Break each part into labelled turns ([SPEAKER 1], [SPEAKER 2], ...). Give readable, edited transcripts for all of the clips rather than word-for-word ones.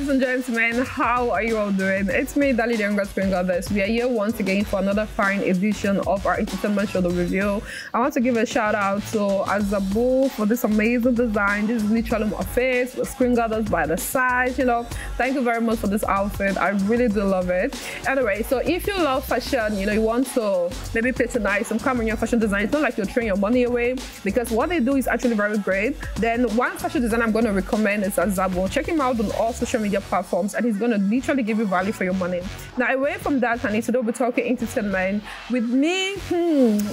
[SPEAKER 1] ladies and gentlemen, how are you all doing? It's me, Dali the Younger Screen Goddess. We are here once again for another fine edition of our entertainment show, The Review. I want to give a shout out to YABADOO for this amazing design. This is literally my face with Screen Goddess by the side, you know. Thank you very much for this outfit. I really do love it. Anyway, so if you love fashion, you know, you want to maybe patronize some Cameroonian fashion design, it's not like you're throwing your money away, because what they do is actually very great. Then one fashion design I'm going to recommend is YABADOO. Check him out on all social media platforms, and he's going to literally give you value for your money. Now, away from that, I need to be talking entertainment. With me,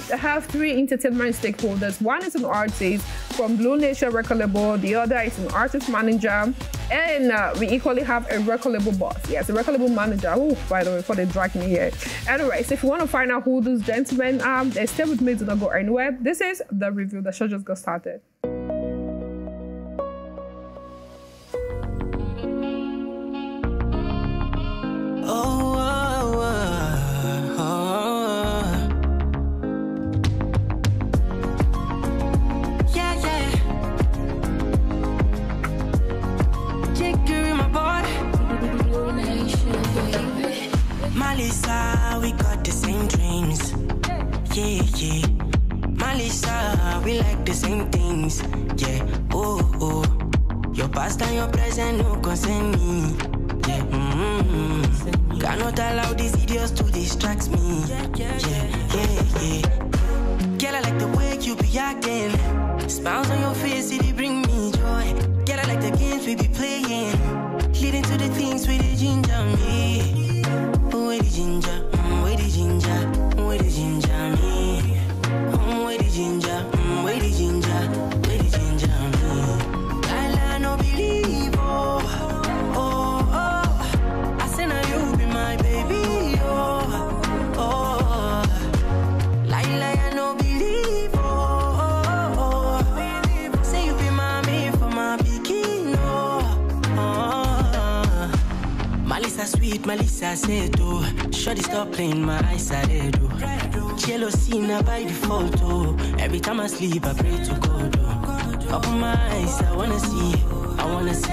[SPEAKER 1] I have three entertainment stakeholders. One is an artist from Blue Nation record label, the other is an artist manager, and we equally have a record label boss. Yes, a record label manager. Oh, by the way, before they drag me here. Anyway, so if you want to find out who these gentlemen are, they stay with me, do not go anywhere. This is The Review. The show just got started.
[SPEAKER 2] Melissa, we got the same dreams. Yeah, yeah. Melissa, we like the same things. Yeah, oh, oh. Your past and your present no concern me. Yeah, cannot allow these idiots to distract me. Yeah, yeah, yeah. Girl, I like the way you be acting. Smiles on your face, it bring me joy. Girl, I like the games we be playing, leading to the things with the ginger me. Where the ginger, where the ginger, where the ginger me. Where the ginger, where the ginger, where the ginger me. I no believe, oh, oh, oh. I say now you be my baby, oh, oh. I no believe, oh, oh, oh. Say you be my man for my bikini, oh, oh. Melissa sweet, Melissa said, oh. Shorty stop playing, my eyes are red, oh. Jealousy now by default, oh. Every time I sleep, I pray to God, oh. Open my eyes, I wanna see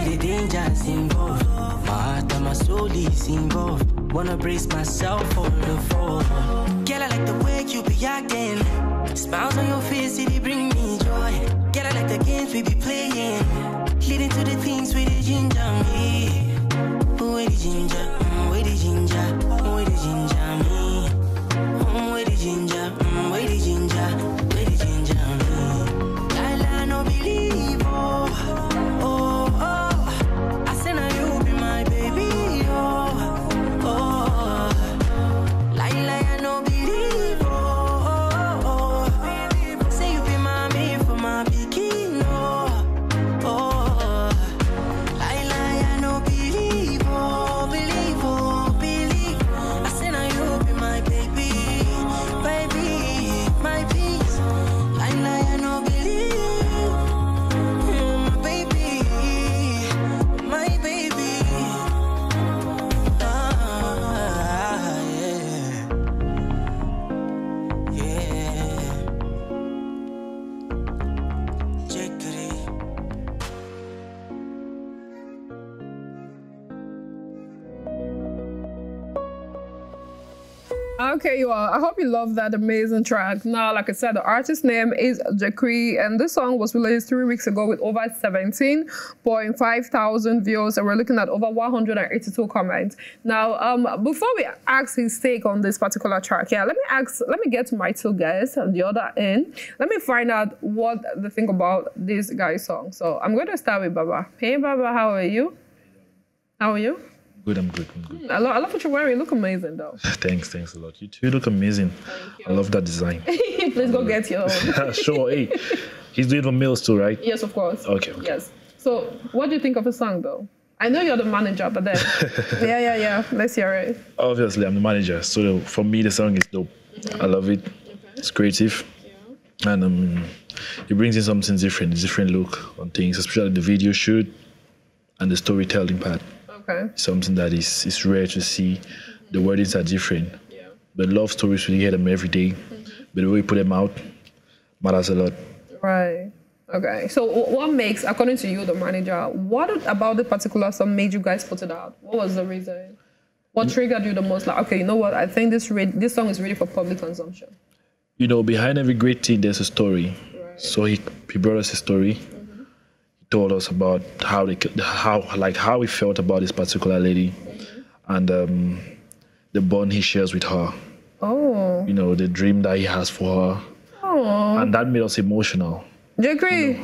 [SPEAKER 2] the dangers involved. My heart and my soul is involved. Wanna brace myself for the fall. Girl, I like the way you be acting. Smiles on your face, it bring me joy. Girl, I like the games we be playing, leading to the things with the ginger me. Where the ginger, where the ginger, where the ginger me. Where the ginger, where the ginger, where the ginger me. I no believe, oh, oh, oh. I say now you be my baby, oh, oh. I no believe, oh, oh, oh. Say you be my man for my bikini, oh, oh. I no believe, oh, believe, oh, believe. I say now you be my baby, baby, my peace. I no believe, baby, my baby. Ah, yeah, yeah. Check it.
[SPEAKER 1] Okay, you all. I hope you love that amazing track. Now, like I said, the artist's name is Jackie, and this song was released 3 weeks ago with over 17.5 thousand views, and we're looking at over 182 comments. Now, before we ask his take on this particular track, yeah, let me get to my two guys on the other end. Let me find out what they think about this guy's song. So I'm going to start with Baba. Hey, Baba, how are you? How are you?
[SPEAKER 3] Good, I'm good. I'm good.
[SPEAKER 1] I love what you're wearing. You look amazing, though.
[SPEAKER 3] Thanks a lot. You too look amazing. I love that design.
[SPEAKER 1] Please go get your own.
[SPEAKER 3] Sure. Hey, he's doing for meals too, right?
[SPEAKER 1] Yes, of course.
[SPEAKER 3] Okay.
[SPEAKER 1] Yes. So, what do you think of the song, though? I know you're the manager, but then, yeah. Let's hear it.
[SPEAKER 3] Obviously, I'm the manager, so for me, the song is dope. I love it. It's creative, and it brings in something different, a different look on things, especially the video shoot and the storytelling part.
[SPEAKER 1] Okay.
[SPEAKER 3] Something that is rare to see. The wordings are different. Yeah. The love stories, we hear them every day. But the way we put them out matters a lot.
[SPEAKER 1] Right. Okay, so what makes, according to you, the manager, what about the particular song made you guys put it out? What was the reason? What triggered you the most? Like, okay, you know what? I think this song is ready for public consumption. You know, behind every great thing, there's a story. Right. So he brought us a story. Mm-hmm. He told us about how he felt about this particular lady, mm-hmm. and the bond he shares with her. Oh. You know, the dream that he has for her. Oh. And that made us emotional. Jackie,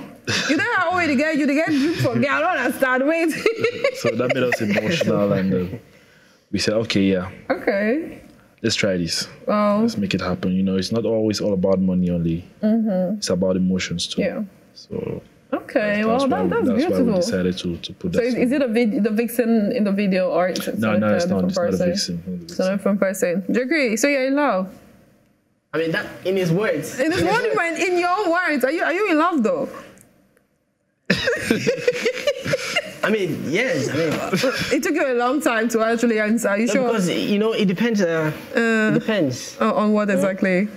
[SPEAKER 1] you don't always get dream for girl. I don't understand. Wait. So that made us emotional, and we said, okay, yeah. Okay. Let's try this. Oh. Let's make it happen. You know, it's not always all about money only. Mm-hmm. It's about emotions too. Yeah. So. Okay, that's beautiful. That's why we decided to put that. So is it the vixen in the video, or is it no, it's not a vixen. It's not a different person. Jackie, so you're in love?
[SPEAKER 4] I mean, that in his words.
[SPEAKER 1] In his words, in your words. Are you in love though?
[SPEAKER 4] I mean, yes. I mean,
[SPEAKER 1] it took you a long time to actually answer. Are you sure?
[SPEAKER 4] Because you know, it depends. It depends.
[SPEAKER 1] On what exactly?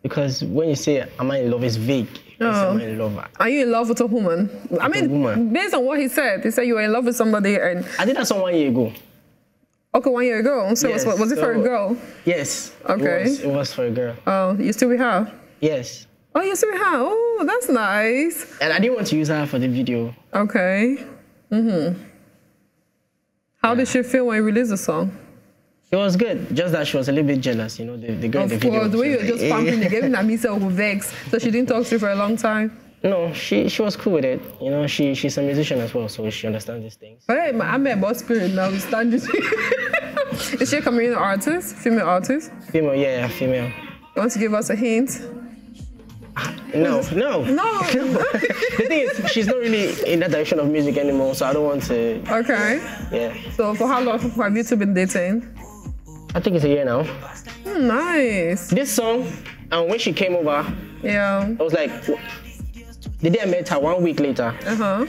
[SPEAKER 4] Because when you say "Am I in love?" it's vague. Am I in love?
[SPEAKER 1] Are you in love with a woman? I mean, based on what he said you were in love with somebody, and
[SPEAKER 4] I did that song 1 year ago.
[SPEAKER 1] Okay, 1 year ago. So yes, was it for a girl?
[SPEAKER 4] Yes.
[SPEAKER 1] Okay.
[SPEAKER 4] It was for a girl.
[SPEAKER 1] Oh, you still with her?
[SPEAKER 4] Yes.
[SPEAKER 1] Oh, you still with her? Oh, that's nice.
[SPEAKER 4] And I didn't want to use her for the video.
[SPEAKER 1] Okay. Mm-hmm. How did she feel when you released the song?
[SPEAKER 4] It was good. Just that she was a little bit jealous, you know, the girl in the video. Of course,
[SPEAKER 1] the way you were just pumping the game, Namisa will vex. So she didn't talk to you for a long time?
[SPEAKER 4] No, she was cool with it. You know, she's a musician as well, so she understands these things.
[SPEAKER 1] Hey, I'm a boss spirit now. We stand this. Is she a comedian artist? Female artist?
[SPEAKER 4] Female, yeah, female.
[SPEAKER 1] You want to give us a hint?
[SPEAKER 4] No. The thing is, she's not really in that direction of music anymore, so I don't want to. Okay. Yeah. So for how long have you two been dating? I think it's a year now.
[SPEAKER 1] Nice.
[SPEAKER 4] This song, and when she came over, yeah, I was like, the day I met her, 1 week later,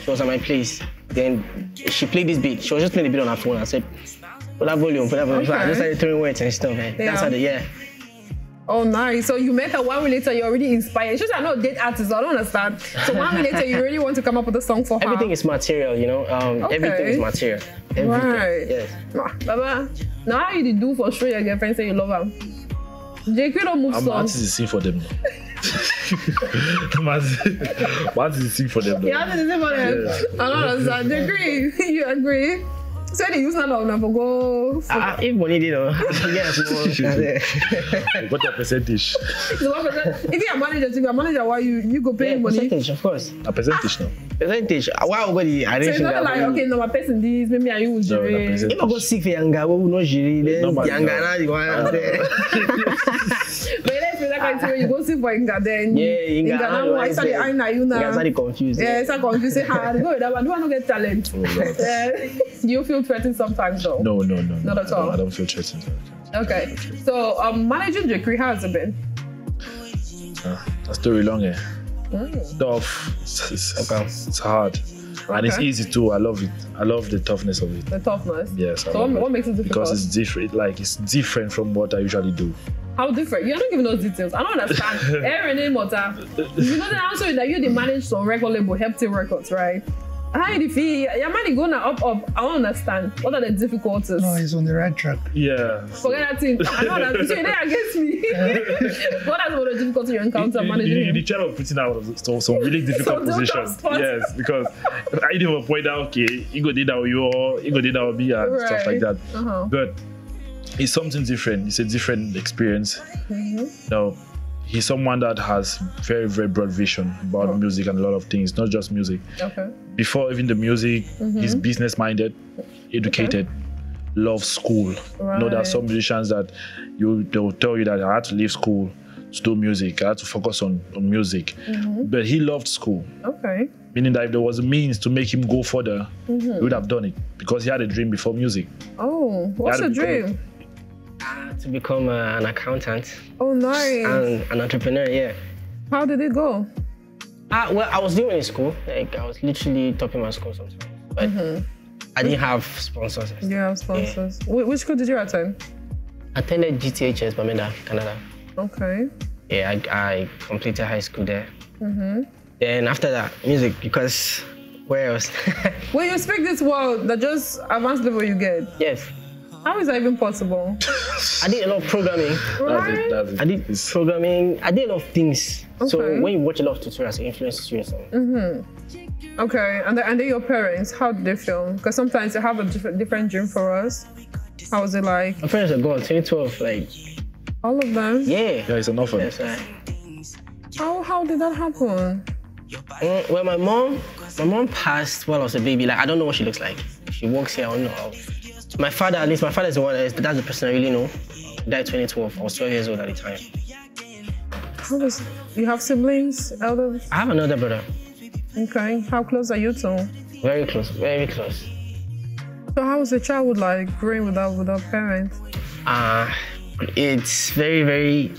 [SPEAKER 4] she was at my place. Then she played this beat. She was just playing the beat on her phone. I said, put that volume, put that volume. So I just started throwing words and stuff. Man. That's how
[SPEAKER 1] Oh, nice. So you met her 1 week later, you're already inspired. She's not a date artist, so I don't understand. So 1 week later, you really want to come up with a song for her?
[SPEAKER 4] Everything is material, you know? Everything is material. Everything. Right. Yes.
[SPEAKER 1] Baba, now how you do for sure your girlfriend say you love her? JQ don't move songs.
[SPEAKER 3] I'm artist is sing for them. What is sing for them?
[SPEAKER 1] Yeah, artist is sing for them. Yes. I don't understand. JQ, you agree? So they use none of them for go.
[SPEAKER 4] If money did, yes,
[SPEAKER 3] what a percentage?
[SPEAKER 1] If you're a manager, why you go pay money?
[SPEAKER 4] Percentage, of course.
[SPEAKER 3] A percentage now.
[SPEAKER 4] Percentage. Why would he arrange that?
[SPEAKER 1] So it's not like, okay, no, my person this, maybe I use jury.
[SPEAKER 4] If I go sick for Yanga, we will not jury. Then Yanga now you want
[SPEAKER 1] But let's say that you go see for Inga, then
[SPEAKER 4] Inga
[SPEAKER 1] now I started
[SPEAKER 4] I confused.
[SPEAKER 1] Yeah, it's confused. How go that one? Do I not get talent? Do you feel threatened sometimes though?
[SPEAKER 3] No.
[SPEAKER 1] Not at all.
[SPEAKER 3] I don't feel threatened.
[SPEAKER 1] Okay. So managing Jackie, how has it been?
[SPEAKER 3] That story long, eh? Tough. It's hard. Okay. And it's easy too. I love it. I love the toughness of it.
[SPEAKER 1] The toughness?
[SPEAKER 3] Yes.
[SPEAKER 1] So what makes it difficult?
[SPEAKER 3] Because it's different. Like it's different from what I usually do.
[SPEAKER 1] How different? You're not giving us details. I don't understand. Aaron and Mota. You know the answer is that you manage some record label, Hefty Records, right? How you feel? Your money going up. I don't understand. What are the difficulties?
[SPEAKER 5] No, he's on the right track.
[SPEAKER 3] Yeah.
[SPEAKER 1] Forget that thing. I know that. So you're there against me. What are the difficulties you encounter managing him?
[SPEAKER 3] The chair of putting out some really difficult positions. Yes, because I didn't point out, okay, you go did that with you or you go did that with me and stuff like that. But it's something different. It's a different experience. Now, he's someone that has very, very broad vision about music and a lot of things, not just music. Okay. Before even the music, he's business-minded, educated, loves school. Right. You know, there are some musicians that they'll tell you that I had to leave school to do music. I had to focus on music. But he loved school. Okay. Meaning that if there was a means to make him go further, he would have done it because he had a dream before music.
[SPEAKER 1] Oh, what's the dream?
[SPEAKER 4] To become an accountant.
[SPEAKER 1] Oh, nice.
[SPEAKER 4] And an entrepreneur, yeah.
[SPEAKER 1] How did it go?
[SPEAKER 4] Well, I was doing in school. Like, I was literally topping my school sometimes. But I didn't have sponsors.
[SPEAKER 1] You have sponsors. Yeah. Which school did you attend?
[SPEAKER 4] I attended GTHS, Bamenda, Canada.
[SPEAKER 1] Okay.
[SPEAKER 4] Yeah, I completed high school there. Then after that, music, because where else?
[SPEAKER 1] When you speak this word, the just advanced level you get.
[SPEAKER 4] Yes.
[SPEAKER 1] How is that even possible?
[SPEAKER 4] I did a lot of programming.
[SPEAKER 1] Right?
[SPEAKER 3] That's it.
[SPEAKER 4] I did programming. I did a lot of things.
[SPEAKER 1] Okay.
[SPEAKER 4] So when you watch a lot of tutorials, it influences you.
[SPEAKER 1] Okay, and then your parents, how did they feel? Because sometimes they have a different dream for us. How was it like?
[SPEAKER 4] My parents are gone, 2012, like.
[SPEAKER 1] All of them?
[SPEAKER 4] Yeah.
[SPEAKER 3] Yeah, it's an orphan.
[SPEAKER 4] Yes, right.
[SPEAKER 1] How did that happen?
[SPEAKER 4] Well, my mom passed while I was a baby. Like, I don't know what she looks like. If she walks here, I don't know how. My father, at least, my father is the one, that's the person I really know. He died 2012. I was 12 years old at the time.
[SPEAKER 1] You have siblings, elders?
[SPEAKER 4] I have another brother.
[SPEAKER 1] Okay. How close are you two?
[SPEAKER 4] Very close, very close.
[SPEAKER 1] So how was the childhood like growing without parents?
[SPEAKER 4] It's very, very,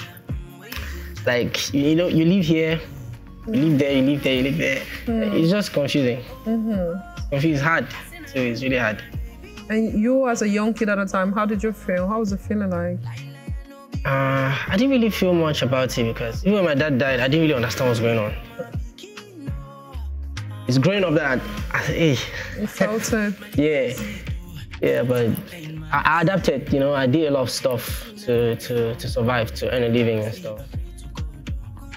[SPEAKER 4] like, you know, you live here, you live there, you live there, you live there. It's just confusing. It's hard, so it's really hard.
[SPEAKER 1] And you as a young kid at the time, how did you feel? How was it feeling like?
[SPEAKER 4] I didn't really feel much about it because even when my dad died, I didn't really understand what's going on. It's growing up that hey.
[SPEAKER 1] You felt it?
[SPEAKER 4] Yeah, but I adapted, you know, I did a lot of stuff to survive, to earn a living and stuff.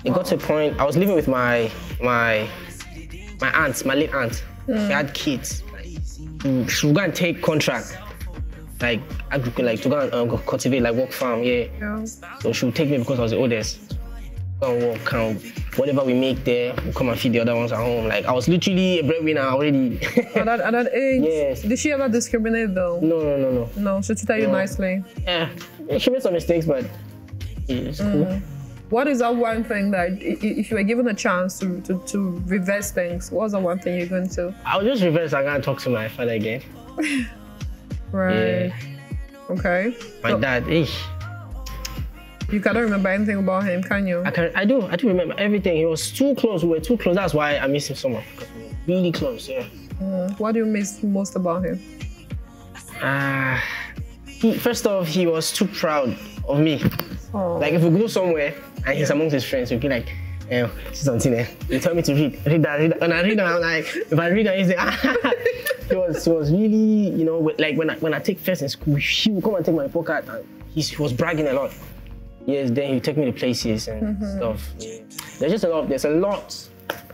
[SPEAKER 4] It got to a point, I was living with my aunt, my late aunt. She had kids. She would go and take contract, like to go and cultivate, like work farm, yeah. So she would take me because I was the oldest. Go and work, and whatever we make there, we'll come and feed the other ones at home. Like, I was literally a breadwinner already.
[SPEAKER 1] At that age?
[SPEAKER 4] Yes.
[SPEAKER 1] Did she ever discriminate though?
[SPEAKER 4] No.
[SPEAKER 1] No, she treated you nicely?
[SPEAKER 4] Yeah, she made some mistakes, but it's cool.
[SPEAKER 1] What is that one thing that, if you were given a chance to reverse things, what's the one thing you're going to?
[SPEAKER 4] I'll just reverse. I can't talk to my father again.
[SPEAKER 1] Right. Yeah. Okay.
[SPEAKER 4] My dad,
[SPEAKER 1] You cannot remember anything about him, can you?
[SPEAKER 4] I do remember everything. He was too close. We were too close. That's why I miss him so much. Really close, yeah.
[SPEAKER 1] What do you miss most about him?
[SPEAKER 4] First off, he was too proud of me. Oh. Like, if we go somewhere and he's amongst his friends, he'll be like, see something there. He tell me to read that. And I read that, I'm like, if I read that, he's like, he was really, you know, like when I take first in school, he would come and take my pocket, and he was bragging a lot. Yes, then he'd take me to places and stuff. Yeah. There's a lot.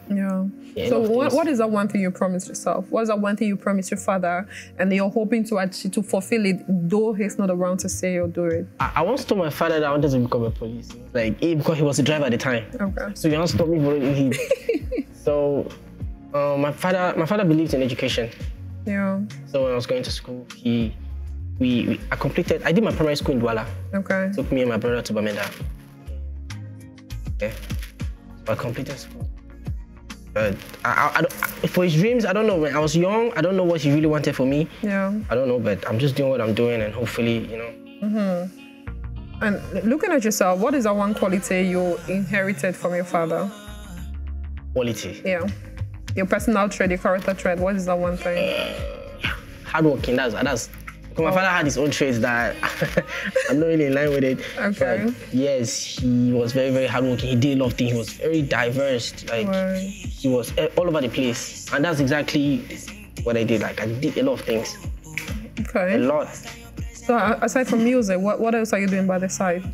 [SPEAKER 1] Yeah. So what is that one thing you promised yourself? What is that one thing you promised your father and you're hoping to actually to fulfill it, though he's not around to say or do it?
[SPEAKER 4] I once told my father that I wanted to become a police. Like, because he was a driver at the time. Okay. So he once told me for it. So my father believed in education. Yeah. So when I was going to school, I did my primary school in Douala. Okay. Took me and my brother to Bamenda. Okay. So I completed school. But for his dreams, I don't know. When I was young, I don't know what he really wanted for me. Yeah. I don't know, but I'm just doing what I'm doing, and hopefully, you know. And
[SPEAKER 1] looking at yourself, what is that one quality you inherited from your father?
[SPEAKER 4] Quality?
[SPEAKER 1] Yeah. Your personal trait, your character trait. What is that one thing?
[SPEAKER 4] Hardworking. That's. Because my father had his own traits that I'm not really in line with it. Okay. But yes, he was very, very hardworking. He did a lot of things. He was very diverse. Like, he was all over the place. And that's exactly what I did. Like, I did a lot of things. Okay. A lot.
[SPEAKER 1] So aside from music, what else are you doing by the side?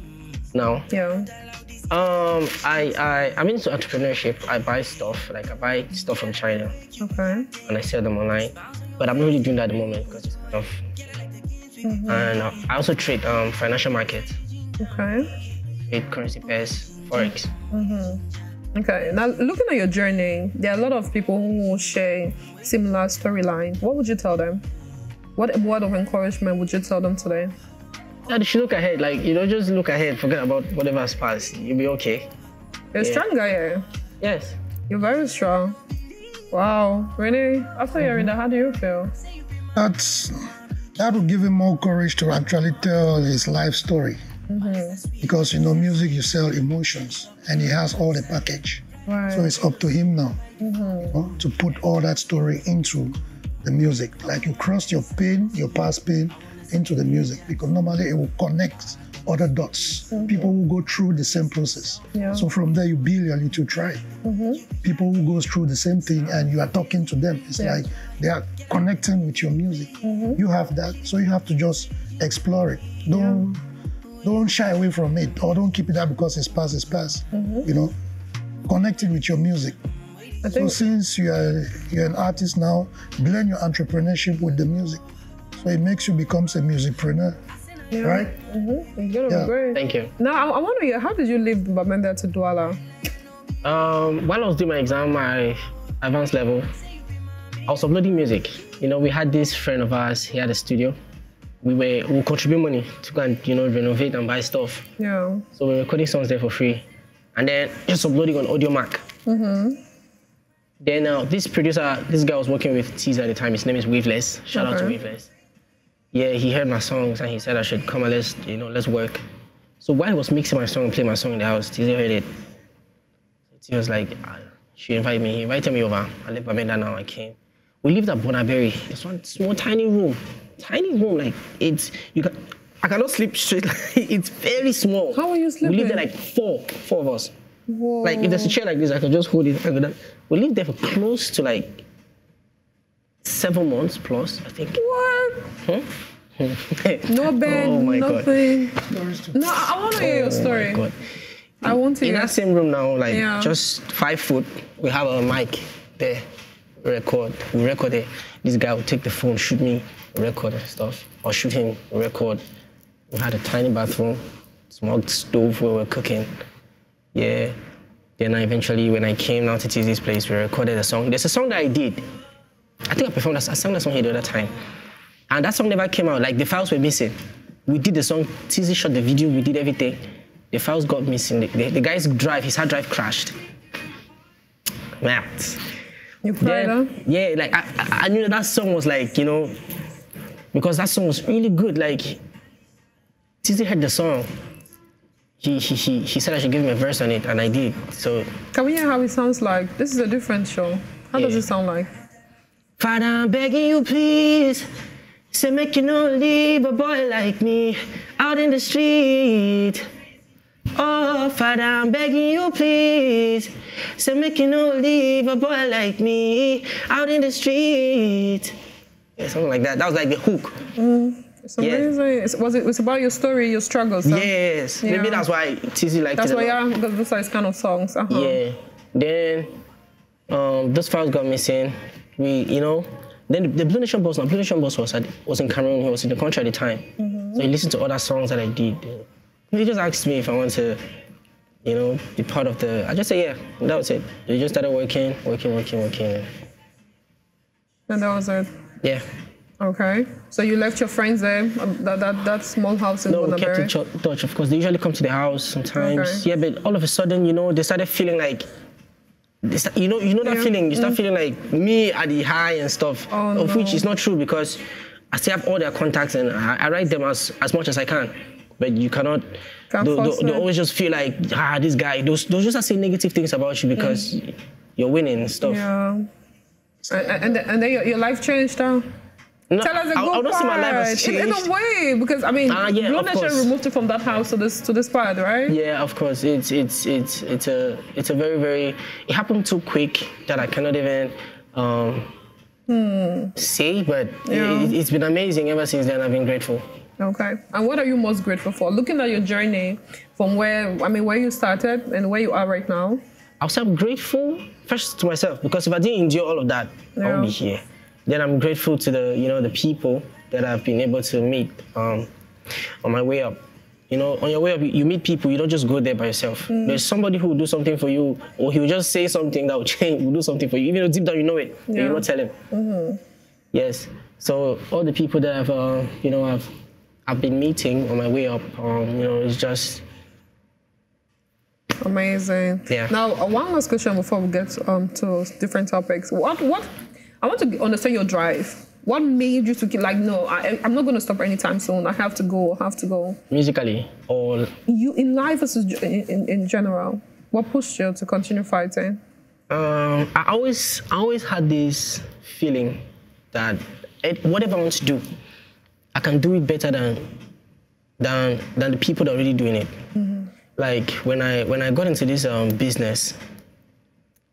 [SPEAKER 4] Now?
[SPEAKER 1] Yeah.
[SPEAKER 4] I'm into entrepreneurship. I buy stuff. Like, I buy stuff from China. Okay. And I sell them online. But I'm not really doing that at the moment because it's kind of... And I also trade financial markets. Okay. Trade currency pairs, forex.
[SPEAKER 1] Okay. Now, looking at your journey, there are a lot of people who will share similar storyline. What would you tell them? What word of encouragement would you tell them today?
[SPEAKER 4] Yeah, they should look ahead. Like, you know, just look ahead. Forget about whatever has passed. You'll be okay.
[SPEAKER 1] You're a strong guy here.
[SPEAKER 4] Yes.
[SPEAKER 1] You're very strong. Wow. Really? After hearing that, how do you feel?
[SPEAKER 5] That would give him more courage to actually tell his life story. Because, you know, music, you sell emotions, and he has all the package. Right. So it's up to him now to put all that story into the music. Like, you cross your pain, your past pain, into the music, because normally it will connect other dots, people who go through the same process.
[SPEAKER 1] Yeah.
[SPEAKER 5] So from there, you build your little tribe. People who go through the same thing and you are talking to them. It's like they are connecting with your music. You have that, so you have to just explore it. Don't shy away from it, or don't keep it up because it's past. You know, connecting with your music. So since you're an artist now, blend your entrepreneurship with the music. So it makes you become a musicpreneur, right?
[SPEAKER 1] It's gonna be great.
[SPEAKER 4] Thank you.
[SPEAKER 1] Now, I want to hear, how did you leave Bamenda to Douala?
[SPEAKER 4] While I was doing my exam, my advanced level, I was uploading music. You know, we had this friend of ours, he had a studio. We contribute money to go and, renovate and buy stuff.
[SPEAKER 1] Yeah.
[SPEAKER 4] So we were recording songs there for free. And then just uploading on Audio Mac. Then this producer, this guy was working with Teaser at the time, his name is Veuillez. Shout out to Veuillez. Yeah, he heard my songs and he said I should come and let's work. So while he was mixing my song and playing my song in the house, Teaser heard it. He was like, she invited me. He invited me over. I left Bamenda now, I came. We lived at Bonaberry. There's one small tiny room, like I cannot sleep straight. It's very small.
[SPEAKER 1] How are you sleeping?
[SPEAKER 4] We lived there like four of us.
[SPEAKER 1] Whoa.
[SPEAKER 4] Like if there's a chair like this, I can just hold it. We lived there for close to like 7 months plus, I think.
[SPEAKER 1] What? No bed, nothing. No, I want to hear your story.
[SPEAKER 4] My God.
[SPEAKER 1] I want to hear.
[SPEAKER 4] In that same room now, like just 5 foot, we have a mic there. We record it. This guy would take the phone, shoot me, record and stuff, or shoot him, record. We had a tiny bathroom, small stove where we were cooking. Yeah. Then eventually, when I came now to Tizzy's place, we recorded a song. There's a song that I did. I think I performed I sang that song here the other time. And that song never came out. Like, the files were missing. We did the song, Tizzy shot the video, we did everything. The files got missing. The guy's drive, his hard drive crashed. Man.
[SPEAKER 1] You cried, huh?
[SPEAKER 4] Yeah, like, I knew that song was like, because that song was really good. Like, Tizzy heard the song. He said I should give him a verse on it, and I did. So
[SPEAKER 1] can we hear how it sounds like? This is a different show. How does it sound like?
[SPEAKER 4] Father, I'm begging you, please. Say make you not leave a boy like me out in the street. Oh, Father, I'm begging you, please. Say make you not leave a boy like me out in the street. Yeah, something like that. That was like the hook.
[SPEAKER 1] It's amazing. Yeah. It's about your story, your struggles. Huh?
[SPEAKER 4] Yes. Yeah. Maybe that's why Tizzy liked it.
[SPEAKER 1] That's why, because those are his kind of songs.
[SPEAKER 4] Yeah. Then those files got missing. Then the Blue Nation boss was in Cameroon. He was in the country at the time. So he listened to other songs that I did. He just asked me if I want to, be part of the. I just said yeah. And that was it. We just started working.
[SPEAKER 1] And that was it.
[SPEAKER 4] Yeah.
[SPEAKER 1] Okay. So you left your friends there, that small house in Bonaberry?
[SPEAKER 4] No, we kept in touch, of course. They usually come to the house sometimes. Okay. Yeah, but all of a sudden, they started feeling like, that feeling? You start feeling like me at the high and stuff, of which is not true because I still have all their contacts and I write them as much as I can. But you cannot, they always just feel like, this guy, they'll just say negative things about you because you're winning and stuff.
[SPEAKER 1] Yeah. And then your life changed, huh?
[SPEAKER 4] No,
[SPEAKER 1] tell us a good
[SPEAKER 4] I don't see my life has changed.
[SPEAKER 1] In a way, because Blue Nation removed you from that house to this part, right?
[SPEAKER 4] Yeah, of course. It's a very, very. It happened too quick that I cannot even say, but it's been amazing ever since then. I've been grateful.
[SPEAKER 1] Okay. And what are you most grateful for? Looking at your journey from where you started and where you are right now.
[SPEAKER 4] I'll say I'm grateful first to myself because if I didn't endure all of that, I won't be here. Then I'm grateful to the people that I've been able to meet on my way up. On your way up, you meet people, you don't just go there by yourself. There's somebody who will do something for you, or he will just say something that will change, will do something for you, even though deep down you know it, but you don't tell him. Yes. So all the people that I've been meeting on my way up, it's just
[SPEAKER 1] amazing. Yeah. Now, one last question before we get to different topics. I want to understand your drive. What made you to keep no, I'm not going to stop anytime soon. I have to go.
[SPEAKER 4] Musically or
[SPEAKER 1] you in life in general? What pushed you to continue fighting?
[SPEAKER 4] I always had this feeling that whatever I want to do, I can do it better than than the people that are already doing it. Like when I got into this business,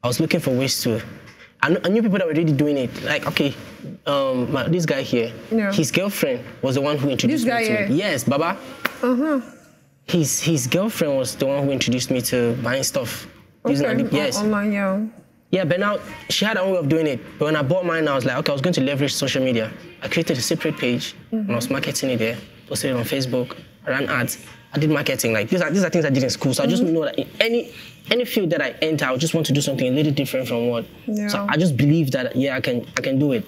[SPEAKER 4] I was looking for ways to. I knew people that were already doing it. Like, okay, this guy here, his girlfriend was the one who introduced me to it. Yes, Baba. His girlfriend was the one who introduced me to buying stuff. Yes.
[SPEAKER 1] Online, yeah.
[SPEAKER 4] Yeah, but now she had her own way of doing it. But when I bought mine, I was like, okay, I was going to leverage social media. I created a separate page and I was marketing it there. Posted it on Facebook. I ran ads. I did marketing. Like these are things I did in school. So I just know that in any field that I enter, I just want to do something a little different from what. Yeah. So I just believe that I can do it.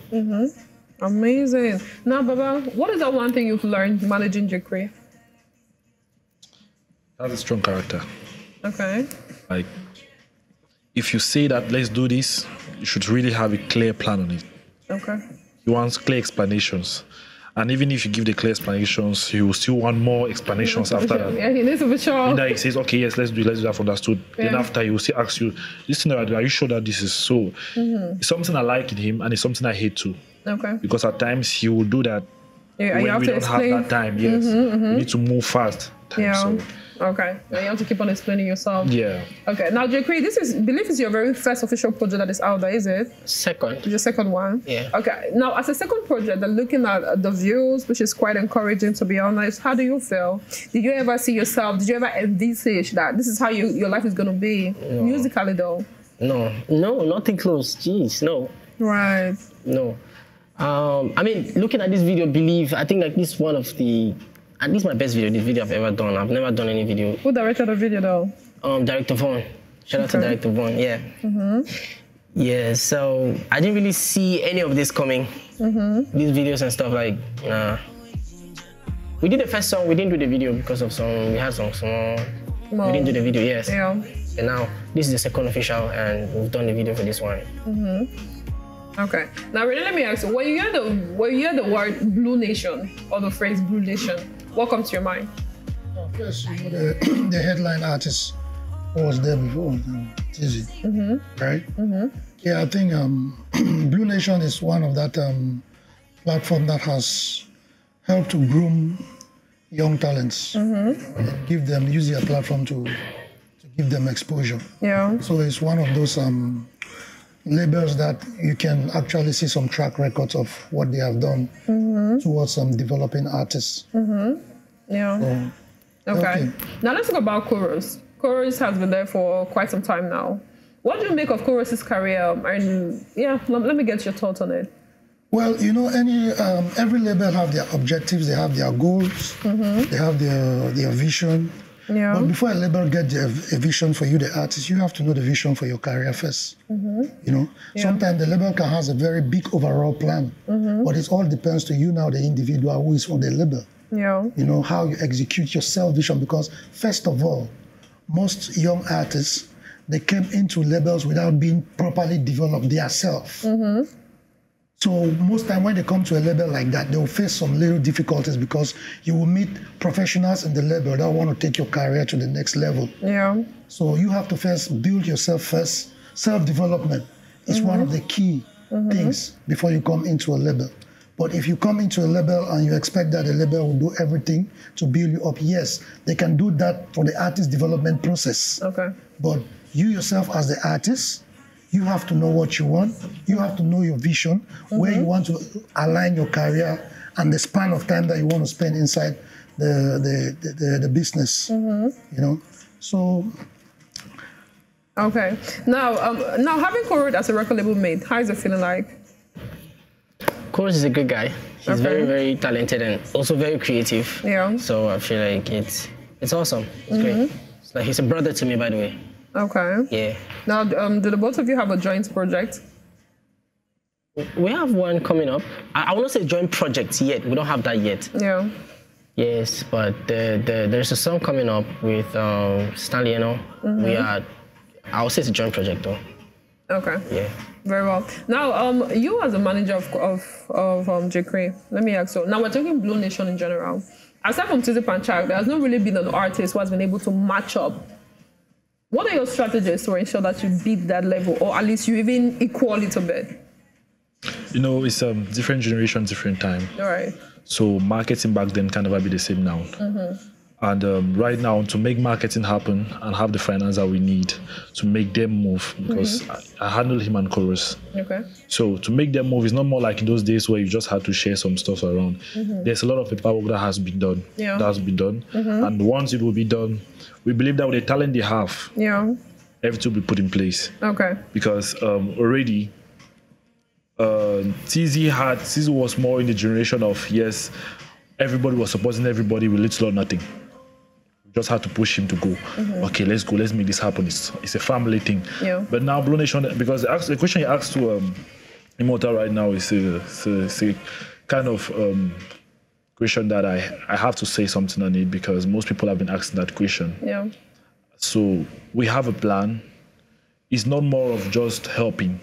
[SPEAKER 1] Amazing. Now, Baba, what is that one thing you've learned managing Jacre?
[SPEAKER 3] That's a strong character.
[SPEAKER 1] Okay.
[SPEAKER 3] Like, if you say that let's do this, you should really have a clear plan on it.
[SPEAKER 1] Okay.
[SPEAKER 3] He wants clear explanations. And even if you give the clear explanations, he will still want more explanations after that.
[SPEAKER 1] Yeah, he needs to be sure.
[SPEAKER 3] Either he says, okay, yes, let's do that, understood. Yeah. Then after he will still ask you, listen, are you sure that this is so? It's something I like in him and it's something I hate too.
[SPEAKER 1] Okay.
[SPEAKER 3] Because at times he will do that when we don't have that time. Yes. You need to move fast. So.
[SPEAKER 1] Okay. You have to keep on explaining yourself.
[SPEAKER 3] Yeah.
[SPEAKER 1] Okay. Now, Jacre, believe is your very first official project that is out there, is it?
[SPEAKER 4] Second.
[SPEAKER 1] Your second one?
[SPEAKER 4] Yeah.
[SPEAKER 1] Okay. Now, as a second project, they're looking at the views, which is quite encouraging, to be honest. How do you feel? Did you ever see yourself? Did you ever envisage that this is how your life is going to be? No. Musically, though?
[SPEAKER 4] No, nothing close. Jeez, no.
[SPEAKER 1] Right.
[SPEAKER 4] No. I mean, looking at this video, I think like this is one of the. And this is my best video, this video I've ever done. I've never done any video.
[SPEAKER 1] Who directed the video though?
[SPEAKER 4] Director Vaughn. Shout out to Director Vaughn, yeah. Yeah, so I didn't really see any of this coming. These videos and stuff, like, nah. We did the first song, we didn't do the video because of we had some song. We didn't do the video, yes.
[SPEAKER 1] Yeah.
[SPEAKER 4] And now, this is the second official and we've done the video for this one.
[SPEAKER 1] Okay. Now, really, let me ask you, when you hear the word Blue Nation or the phrase Blue Nation, what comes to your mind?
[SPEAKER 5] First, you know, the headline artist was there before, Tizzy, right? Yeah, I think Blue Nation is one of that platform that has helped to groom young talents and use their platform to give them exposure.
[SPEAKER 1] Yeah.
[SPEAKER 5] So it's one of those labels that you can actually see some track records of what they have done towards developing artists.
[SPEAKER 1] Yeah. So, okay. Now let's talk about Chorus. Chorus has been there for quite some time now. What do you make of Chorus's career? And yeah, let me get your thoughts on it.
[SPEAKER 5] Well, you know, every label have their objectives, they have their goals, they have their vision. Yeah. But before a label gets a vision for you, the artist, you have to know the vision for your career first. You know, sometimes the label can have a very big overall plan, but it all depends to you now, the individual who is on the label.
[SPEAKER 1] Yeah.
[SPEAKER 5] You know, how you execute your self-vision, because first of all, most young artists, they came into labels without being properly developed themselves. So most time when they come to a label like that, they will face some little difficulties because you will meet professionals in the label that want to take your career to the next level.
[SPEAKER 1] Yeah.
[SPEAKER 5] So you have to first build yourself first. Self-development is one of the key things before you come into a label. But if you come into a label and you expect that the label will do everything to build you up, yes, they can do that for the artist development process.
[SPEAKER 1] Okay.
[SPEAKER 5] But you yourself as the artist, you have to know what you want. You have to know your vision, where you want to align your career and the span of time that you want to spend inside the business. You know, so.
[SPEAKER 1] Okay. Now having Chorus as a record label mate, how is it feeling like?
[SPEAKER 4] Chorus is a good guy. He's very, very talented and also very creative.
[SPEAKER 1] Yeah.
[SPEAKER 4] So I feel like it's awesome. It's great. It's like he's a brother to me, by the way.
[SPEAKER 1] Okay.
[SPEAKER 4] Yeah.
[SPEAKER 1] Now, do the both of you have a joint project?
[SPEAKER 4] We have one coming up. I won't say joint project yet. We don't have that yet.
[SPEAKER 1] Yeah.
[SPEAKER 4] Yes, but there's a song coming up with Stanley, you know. I would say it's a joint project though.
[SPEAKER 1] Okay.
[SPEAKER 4] Yeah.
[SPEAKER 1] Very well. Now, you as a manager of Jacre, let me ask you. Now we're talking Blue Nation in general. Aside from Tizzy Panchak, there has not really been an artist who has been able to match up. What are your strategies to ensure that you beat that level, or at least you even equal it a bit?
[SPEAKER 3] You know, it's different generation, different time.
[SPEAKER 1] All right.
[SPEAKER 3] So marketing back then can never be the same now. And right now, to make marketing happen and have the finance that we need to make them move, because I handle him and chorus.
[SPEAKER 1] Okay.
[SPEAKER 3] So to make them move, it's not more like in those days where you just had to share some stuff around. There's a lot of paperwork that has been done.
[SPEAKER 1] Yeah.
[SPEAKER 3] That has been done. And once it will be done, we believe that with the talent they have, everything will be put in place.
[SPEAKER 1] Okay.
[SPEAKER 3] Because already, TZ was more in the generation of, yes, everybody was supporting everybody with little or nothing. We just had to push him to go. Okay, let's go, let's make this happen. It's a family thing. Yeah. But now Blue Nation, because the question you asked to Immortal right now is a kind of question that I have to say something on it, because most people have been asking that question. Yeah. So we have a plan. It's not more of just helping.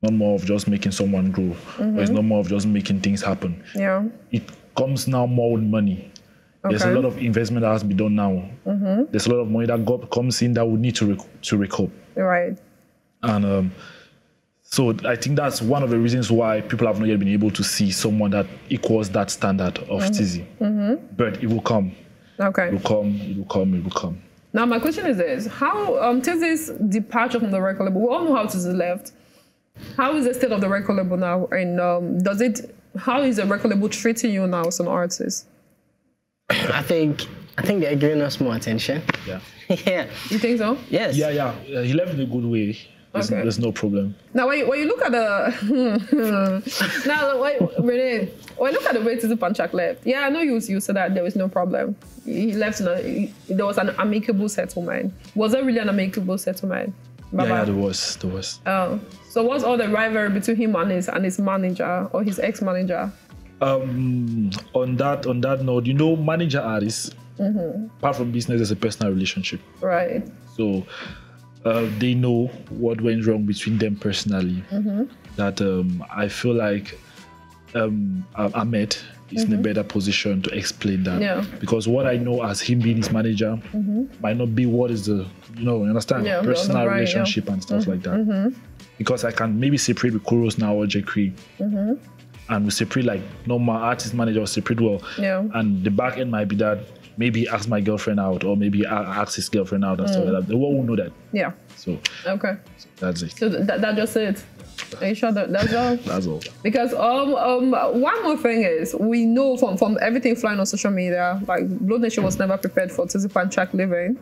[SPEAKER 3] It's not more of just making someone grow. Or it's not more of just making things happen. Yeah. It comes now more with money. Okay. There's a lot of investment that has to be done now. There's a lot of money that comes in that we need to recoup. Right. And so I think that's one of the reasons why people have not yet been able to see someone that equals that standard of TZ. But it will come. Okay. It will come, it will come, it will come.
[SPEAKER 1] Now my question is this: how TZ's departure from the record label? We all know how TZ left. How is the state of the record label now? And how is the record label treating you now as an artist?
[SPEAKER 4] I think they're giving us more attention. Yeah. Yeah.
[SPEAKER 1] You think so?
[SPEAKER 4] Yes.
[SPEAKER 3] Yeah. He left in a good way. There's no problem.
[SPEAKER 1] Now, when you look at the Renee, when you look at the way TZ Panchak left, yeah, I know you said that there was no problem. He left. There was an amicable settlement. Was there really an amicable settlement?
[SPEAKER 3] Yeah, there was.
[SPEAKER 1] Oh, so what's all the rivalry between him and his manager or his ex-manager?
[SPEAKER 3] On that note, you know, manager artists, apart from business, there's a personal relationship. Right. So they know what went wrong between them personally. That I feel like Ahmed is in a better position to explain that. Yeah. Because what I know as him being his manager might not be what is the, you understand, personal relationship and stuff like that. Because I can maybe separate with Kuros now or Jekri. And we separate like normal artist manager or separate well. Yeah. And the back end might be that maybe ask my girlfriend out or maybe ask his girlfriend out and stuff like that. The world will know that. Yeah. So okay. So that's it. So that just it. Are you sure that's all? That's all. Because one more thing is, we know from everything flying on social media, like Blood Nation was never prepared for TZ Panchak leaving.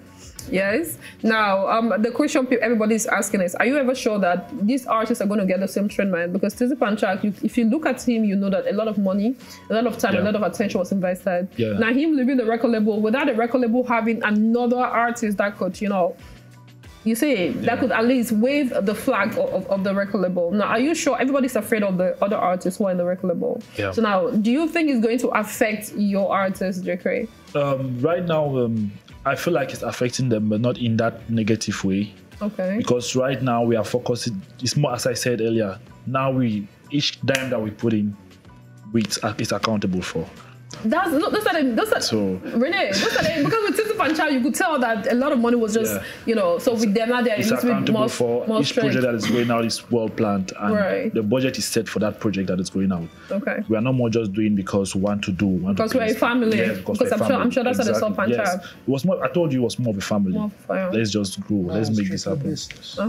[SPEAKER 3] Yes. Now the question everybody's asking is, are you ever sure that these artists are going to get the same treatment? Because TZ Panchak, if you look at him, you know that a lot of money, a lot of time, a lot of attention was invested. Yeah. Now him leaving the record label without the record label having another artist that could, you see, that could at least wave the flag of the record label. Now, are you sure everybody's afraid of the other artists who are in the record label? Yeah. So now, do you think it's going to affect your artists, Jekri? Right now, I feel like it's affecting them, but not in that negative way. Okay. Because right now we are focusing, it's more, as I said earlier, now each dime that we put in, it's accountable for.
[SPEAKER 1] Renee, because with TZ Panchak, you could tell that a lot of money was just, so with them now they're
[SPEAKER 3] accountable for each project that is going out is well planned, and the budget is set for that project that is going out. Okay. We are not more just doing because we want to do.
[SPEAKER 1] Because we're a family. Yeah, because I'm sure that's how they saw Panchak. Yes.
[SPEAKER 3] It was more. I told you it was more of a family. Let's just grow. Let's make this happen.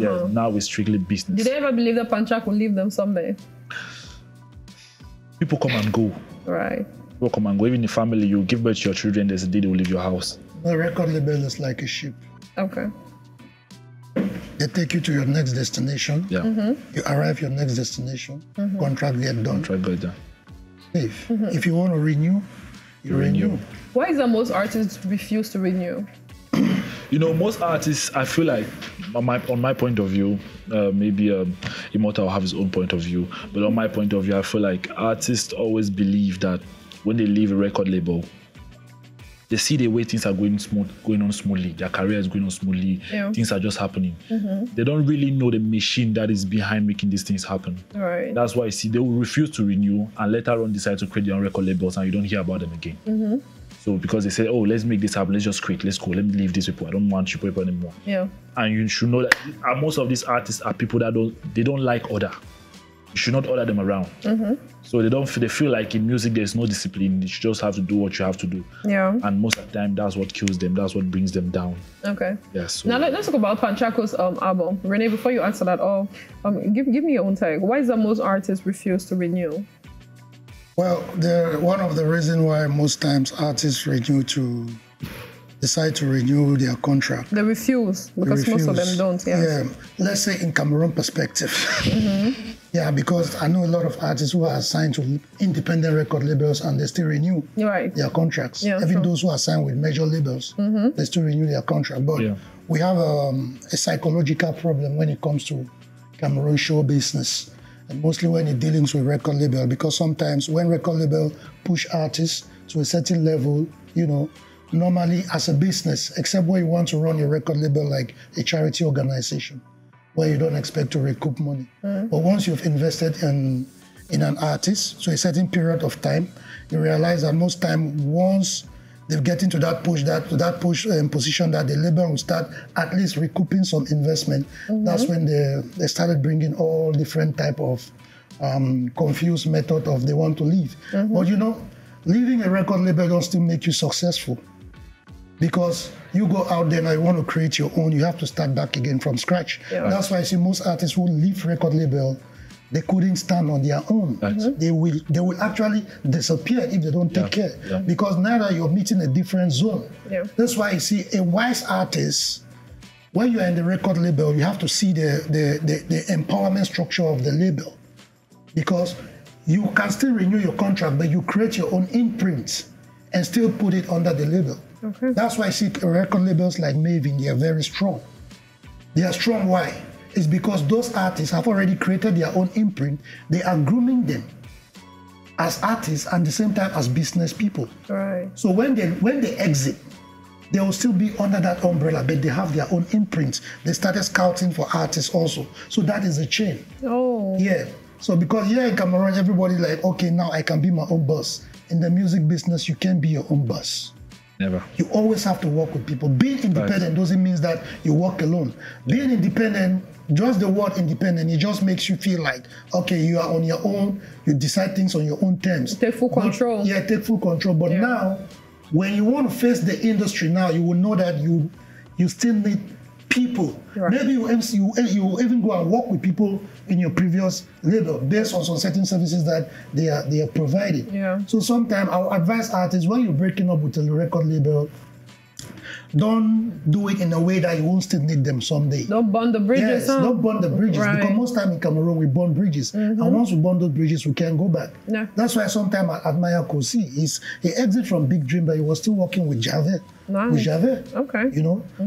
[SPEAKER 3] Yeah. Now it's strictly business.
[SPEAKER 1] Did they ever believe that Panchak will leave them someday?
[SPEAKER 3] People come and go.
[SPEAKER 1] Right.
[SPEAKER 3] People come and go. Even in the family, you give birth to your children, there's a day they will leave your house.
[SPEAKER 5] The record label is like a ship. Okay. They take you to your next destination. Yeah. You arrive your next destination. Contract get done. If you want to renew, you renew.
[SPEAKER 1] Why is that most artists refuse to renew?
[SPEAKER 3] Most artists, I feel like, on my point of view, maybe Immortal will have his own point of view, but on my point of view, I feel like artists always believe that when they leave a record label, they see the way things are going on smoothly, their career is going on smoothly, things are just happening. They don't really know the machine that is behind making these things happen. Right. That's why they will refuse to renew and later on decide to create their own record labels and you don't hear about them again. So because they say, oh, let's make this happen, let's just create, let's go, let me leave these people, I don't want you people anymore. Yeah. And you should know that most of these artists are people that don't like order. you should not order them around. So they feel like in music there's no discipline. You just have to do what you have to do.
[SPEAKER 1] Yeah.
[SPEAKER 3] And most of the time that's what kills them. That's what brings them down.
[SPEAKER 1] Okay.
[SPEAKER 3] Yeah. So
[SPEAKER 1] now let's talk about Panchako's album. Renee, before you answer that, give me your own take. Why is that most artists refuse to renew?
[SPEAKER 5] Well, one of the reasons why most times artists decide to renew their contract.
[SPEAKER 1] They refuse because most of them don't.
[SPEAKER 5] Yeah. Let's say in Cameroon perspective. Yeah, because I know a lot of artists who are signed to independent record labels and they still renew their contracts.
[SPEAKER 1] Yeah,
[SPEAKER 5] even those who are signed with major labels, they still renew their contract. But we have a psychological problem when it comes to Cameroon show business. And mostly when it deals with record label, because sometimes when record label push artists to a certain level, normally as a business, except when you want to run your record label like a charity organization, where you don't expect to recoup money. But once you've invested in an artist, so a certain period of time, you realize that most time, once they get into that push position, that the label will start at least recouping some investment. That's when they started bringing all different type of confused method of they want to leave. But leaving a record label don't still make you successful, because you go out there and you want to create your own, you have to start back again from scratch. That's why I see most artists who leave record label, they couldn't stand on their own. They will actually disappear if they don't take care. Because now that you're meeting a different zone. That's why you see a wise artist, when you're in the record label, you have to see the empowerment structure of the label. Because you can still renew your contract, but you create your own imprint and still put it under the label. That's why I see record labels like Maven, they are very strong. They are strong, why? It's because those artists have already created their own imprint. They are grooming them as artists and at the same time as business people. So when they exit, they will still be under that umbrella, but they have their own imprint. They started scouting for artists also. So that is a chain. So because here in Cameroon, everybody like, okay, now I can be my own boss. In the music business, you can't be your own boss.
[SPEAKER 3] Never.
[SPEAKER 5] You always have to work with people. Being independent doesn't mean that you work alone. Being independent, just the word independent, it just makes you feel like, okay, you are on your own, you decide things on your own terms.
[SPEAKER 1] Take full control.
[SPEAKER 5] Take full control. But now, when you want to face the industry now, you will know that you still need people. Maybe you even go and work with people in your previous label based on some certain services that they are providing. So sometimes I will advise artists, when you're breaking up with a record label, don't do it in a way that you won't still need them someday.
[SPEAKER 1] Don't burn the bridges.
[SPEAKER 5] Don't burn the bridges. Because most time in Cameroon we burn bridges, and once we burn those bridges, we can't go back. That's why sometimes I admire Kosi. He exit from Big Dream, but he was still working with Javert.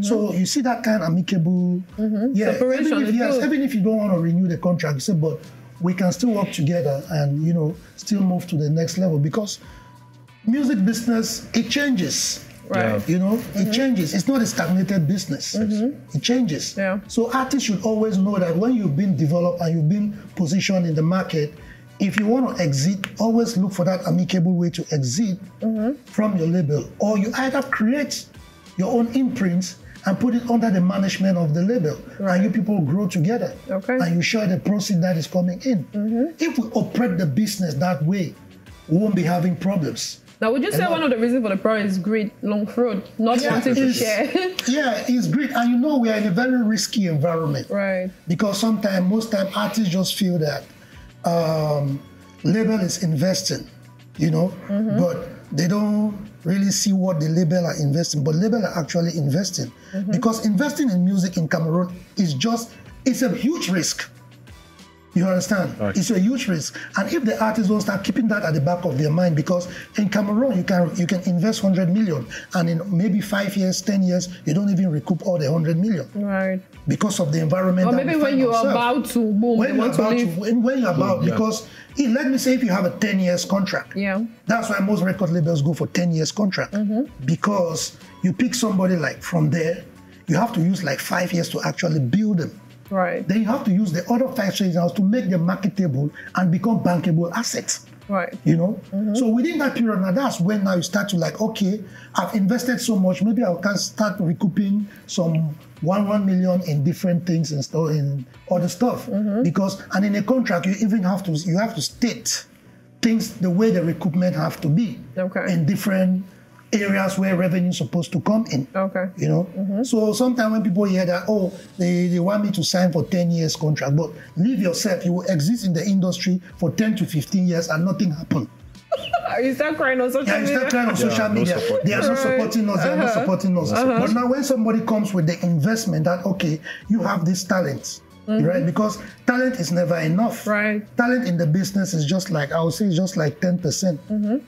[SPEAKER 5] So you see that kind of amicable separation. Even if you don't want to renew the contract, you say, but we can still work together and still move to the next level, because music business, it changes. It changes. It's not a stagnated business. It changes. So artists should always know that when you've been developed and you've been positioned in the market, if you want to exit, always look for that amicable way to exit from your label. Or you either create your own imprint and put it under the management of the label, and you people grow together, and you share the proceeds that is coming in. If we operate the business that way, we won't be having problems.
[SPEAKER 1] Now, would you say one of the reasons for the problem is greed, long fraud, not wanting to share?
[SPEAKER 5] It's greed. And we are in a very risky environment. Because most time, artists just feel that label is investing, but they don't really see what the label are investing. But label are actually investing. Because investing in music in Cameroon it's a huge risk. You understand? It's a huge risk. And if the artists don't start keeping that at the back of their mind, because in Cameroon, you can invest 100 million, and in maybe 5 years, 10 years, you don't even recoup all the 100 million. Because of the environment.
[SPEAKER 1] Or maybe when you're about to boom, when
[SPEAKER 5] you're about, because let me say if you have a 10 years contract. That's why most record labels go for 10 years contract. Because you pick somebody like from there, you have to use like 5 years to actually build them. Then you have to use the other 5 years to make them marketable and become bankable assets.
[SPEAKER 1] Right.
[SPEAKER 5] You know? So within that period, now that's when now you start to like, okay, I've invested so much, maybe I can start recouping some 1 million in different things and stuff, in other stuff. Because, and in a contract, you even have to state things the way the recoupment have to be in different areas where revenue is supposed to come in. You know? So sometimes when people hear that, oh, they want me to sign for 10 years contract, but leave yourself, you will exist in the industry for 10 to 15 years and nothing happen.
[SPEAKER 1] You start crying on social media.
[SPEAKER 5] You start crying on social media. They are not supporting us, they are not supporting us. But now when somebody comes with the investment that, okay, you have this talent, right? Because talent is never enough.
[SPEAKER 1] Right.
[SPEAKER 5] Talent in the business is just like, I would say, just like 10%.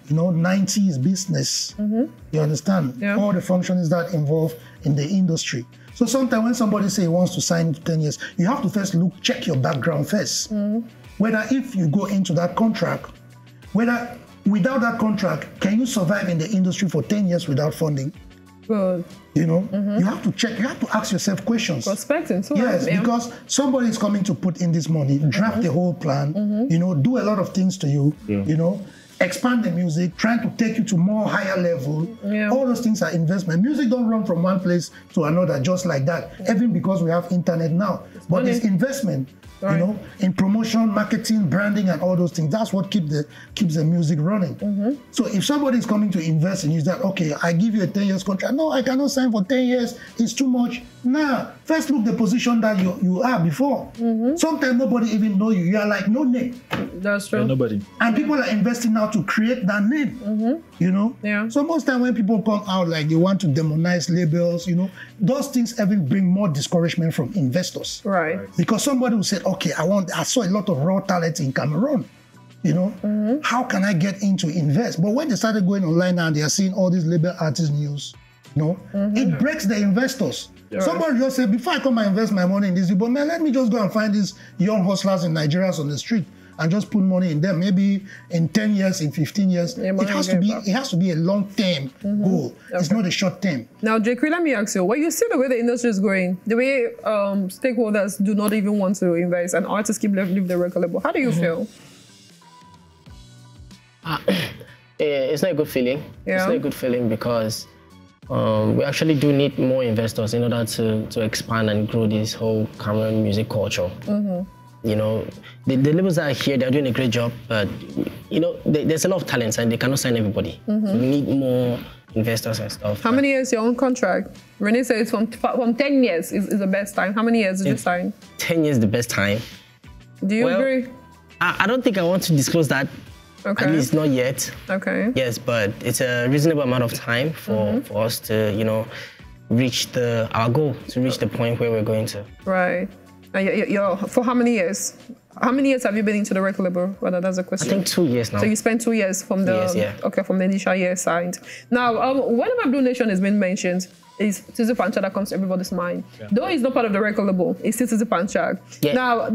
[SPEAKER 5] You know, 90 is business. You understand? All the functions that involve in the industry. So sometimes when somebody say he wants to sign 10 years, you have to first check your background first. Whether if you go into that contract, whether without that contract, can you survive in the industry for 10 years without funding?
[SPEAKER 1] Good.
[SPEAKER 5] You know, you have to check, you have to ask yourself questions.
[SPEAKER 1] Prospecting too.
[SPEAKER 5] Yes, because somebody is coming to put in this money, draft the whole plan, you know, do a lot of things to you, you know, expand the music, trying to take you to more higher level. All those things are investment. Music don't run from one place to another just like that, even because we have internet now. But it's investment. You know, in promotion, marketing, branding, and all those things. That's what keeps the music running. So if somebody is coming to invest in you, that okay, I give you a 10 years contract. No, I cannot sign for 10 years. It's too much. Nah, first look the position that you are before. Sometimes nobody even know you. You are like no name.
[SPEAKER 1] That's true.
[SPEAKER 3] Yeah, nobody.
[SPEAKER 5] And people are investing now to create that name. You know.
[SPEAKER 1] Yeah.
[SPEAKER 5] So most time when people come out like they want to demonize labels, you know, those things even bring more discouragement from investors.
[SPEAKER 1] Right.
[SPEAKER 5] Because somebody will say, okay, I saw a lot of raw talent in Cameroon. You know, how can I get into invest? But when they started going online and they are seeing all these label artist news, you know, it breaks the investors. Somebody just said, before I come and invest my money in this, but man, let me just go and find these young hustlers in Nigeria on the street and just put money in them. Maybe in 10 years, in 15 years, it has to be a long-term goal. It's not a short-term.
[SPEAKER 1] Now, Jekri, let me ask you, when you see the way the industry is going, the way stakeholders do not even want to invest and artists keep leave the record label, how do you feel?
[SPEAKER 4] It's not a good feeling. It's not a good feeling because we actually do need more investors in order to expand and grow this whole Cameroon music culture. You know, the labels that are here, they're doing a great job, but, you know, there's a lot of talents and they cannot sign everybody. So we need more investors and stuff.
[SPEAKER 1] How many years your own contract? Renee says from 10 years is the best time. How many years did you sign? 10
[SPEAKER 4] years is the best time.
[SPEAKER 1] Do you agree?
[SPEAKER 4] I don't think I want to disclose that. At least not yet. Yes, but it's a reasonable amount of time for us to, you know, reach our goal, to reach the point where we're going to.
[SPEAKER 1] Right. For how many years? How many years have you been into the record label? Well, that's a question.
[SPEAKER 4] I think 2 years now.
[SPEAKER 1] So you spent 2 years from the from the initial year signed. Now, whenever Blue Nation has been mentioned, it's Tizi Pancha that comes to everybody's mind. Though it's not part of the record label, it's still Tizi Pancha. Now,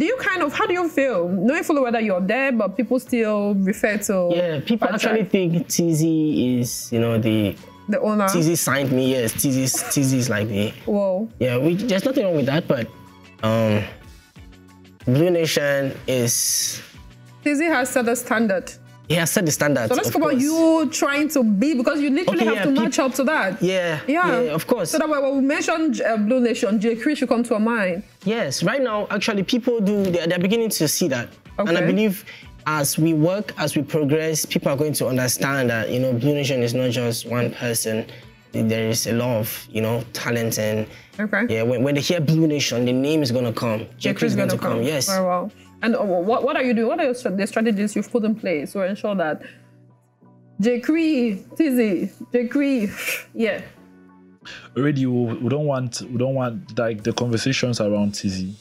[SPEAKER 1] how do you feel? Knowing fully whether you're there, but people still refer to.
[SPEAKER 4] Yeah, people actually think Tizi is, you know, the owner. Tizi signed me. Yes, Tizi is like the.
[SPEAKER 1] Whoa.
[SPEAKER 4] Yeah, there's nothing wrong with that, but. Blue Nation is...
[SPEAKER 1] Tizi has set the standard.
[SPEAKER 4] He has set the standard.
[SPEAKER 1] So let's talk about you trying to be, because you literally have to match up to that.
[SPEAKER 4] Yeah, of course.
[SPEAKER 1] So that when we mention Blue Nation, Jekri should come to our mind.
[SPEAKER 4] Yes, right now, actually, people they're beginning to see that. And I believe as we work, as we progress, people are going to understand that, you know, Blue Nation is not just one person. There is a lot of, you know, talent and yeah, when they hear Blue Nation, the name is going to come. Jekri is going to come. Yes.
[SPEAKER 1] Very well. And what are you doing? What are the strategies you've put in place to ensure that Jekri, Tizi, Jekri, yeah.
[SPEAKER 3] Already, we don't want like the conversations around Tizi,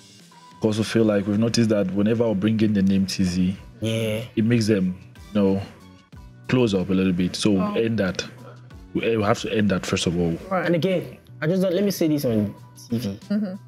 [SPEAKER 3] because we feel like we've noticed that whenever we bring in the name Tizi, it makes them, you know, close up a little bit. So end that. We have to end that first of all.
[SPEAKER 4] Right. And again, let me say this on TV.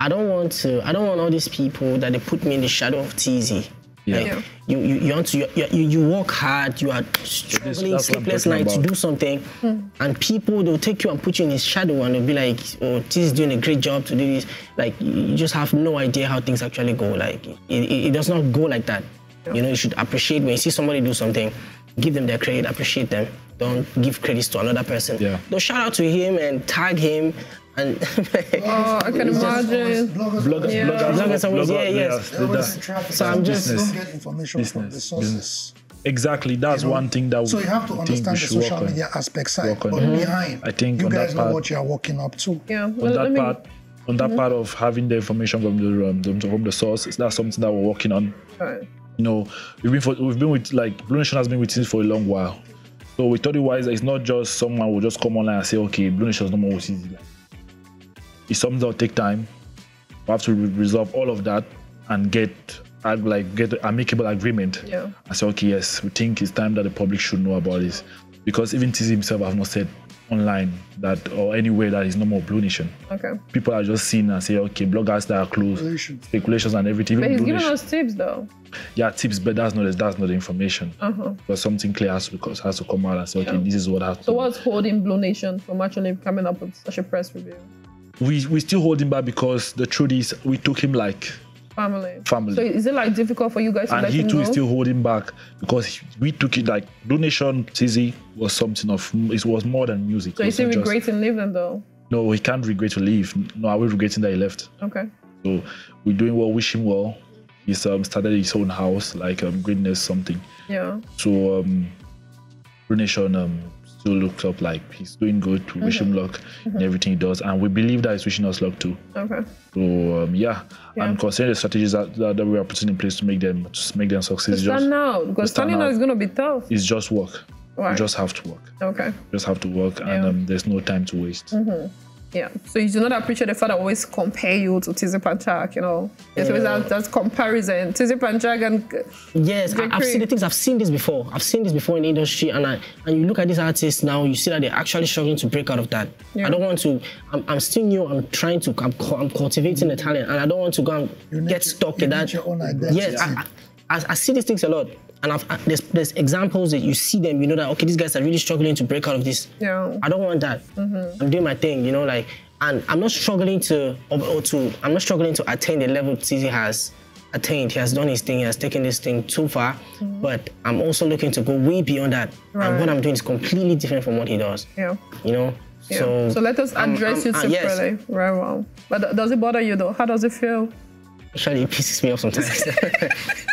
[SPEAKER 4] I don't want all these people that they put me in the shadow of Tizi. Like, you work hard, you are struggling sleepless nights to do something, and people, they'll take you and put you in his shadow and they'll be like, oh, Tizi is doing a great job to do this. Like, you just have no idea how things actually go. Like, it does not go like that. You know, you should appreciate when you see somebody do something, give them their credit, appreciate them. Don't give credits to another person.
[SPEAKER 3] Yeah.
[SPEAKER 4] Don't shout out to him and tag him. And
[SPEAKER 1] oh, I can imagine.
[SPEAKER 4] Bloggers always, yes.
[SPEAKER 5] So I'm just don't get information from the sources.
[SPEAKER 3] Exactly, that's one thing that
[SPEAKER 5] so you have to understand the social media aspect side, but behind,
[SPEAKER 3] I think
[SPEAKER 5] you guys know what you are working up to.
[SPEAKER 1] Yeah,
[SPEAKER 3] on that part of having the information from the source, that's something that we're working on.
[SPEAKER 1] Right.
[SPEAKER 3] You know, we've been with like Blue Nation has been with us for a long while, so we thought it wise that it's not just someone will just come online and say, okay, Blue Nation is no more with us. It's something that will take time. We have to resolve all of that and get an amicable agreement.
[SPEAKER 1] Yeah.
[SPEAKER 3] I say, okay, yes, we think it's time that the public should know about this, because even TZ himself has not said online that or anywhere that is no more Blue Nation.
[SPEAKER 1] Okay.
[SPEAKER 3] People are just seeing and say, okay, bloggers that are closed, speculations and everything.
[SPEAKER 1] But he's giving us tips though.
[SPEAKER 3] Yeah, tips, but that's not the information. But something clear has to come out and say, okay, this is what has to.
[SPEAKER 1] So what's holding Blue Nation from actually coming up with such a press review?
[SPEAKER 3] We still hold him back because the truth is we took him like family.
[SPEAKER 1] So is it like difficult for you guys to let him go? And he too
[SPEAKER 3] is still holding back because we took it like Blue Nation TZ was something of, it was more than music.
[SPEAKER 1] So he's still regretting leaving though? No,
[SPEAKER 3] he can't regret to leave. No, are we regretting that he left?
[SPEAKER 1] Okay.
[SPEAKER 3] So we're doing well, wish him well. He's started his own house, like Greatness something.
[SPEAKER 1] Yeah.
[SPEAKER 3] So Blue Nation still looks up like he's doing good. We wish him luck in everything he does, and we believe that he's wishing us luck too.
[SPEAKER 1] Okay.
[SPEAKER 3] So and considering the strategies that we are putting in place to make them success.
[SPEAKER 1] Stand out, because standing out is going to be tough.
[SPEAKER 3] It's just work.
[SPEAKER 1] Right.
[SPEAKER 3] You just have to work.
[SPEAKER 1] Okay.
[SPEAKER 3] Just have to work, and there's no time to waste.
[SPEAKER 1] Yeah, so you do not appreciate the fact that I always compare you to TZ Panchak, you know. There's always that comparison. TZ Panchak and
[SPEAKER 4] yes, I've seen the things. I've seen this before. I've seen this before in the industry, and you look at these artists now, you see that they're actually struggling to break out of that. I don't want to. I'm still new. I'm cultivating the talent, and I don't want to go and get stuck in that.
[SPEAKER 5] Your own identity.
[SPEAKER 4] Yes, I see these things a lot. And there's examples that you see them, you know that, okay, these guys are really struggling to break out of this.
[SPEAKER 1] Yeah.
[SPEAKER 4] I don't want that. I'm doing my thing, you know, like, and I'm not struggling to attain the level TZ has attained. He has done his thing, he has taken this thing too far, but I'm also looking to go way beyond that. Right. And what I'm doing is completely different from what he does.
[SPEAKER 1] Yeah.
[SPEAKER 4] You know?
[SPEAKER 1] Yeah. So let us address you separately. Yes. Very well. But does it bother you though? How does it feel?
[SPEAKER 4] Actually, it pisses me off sometimes.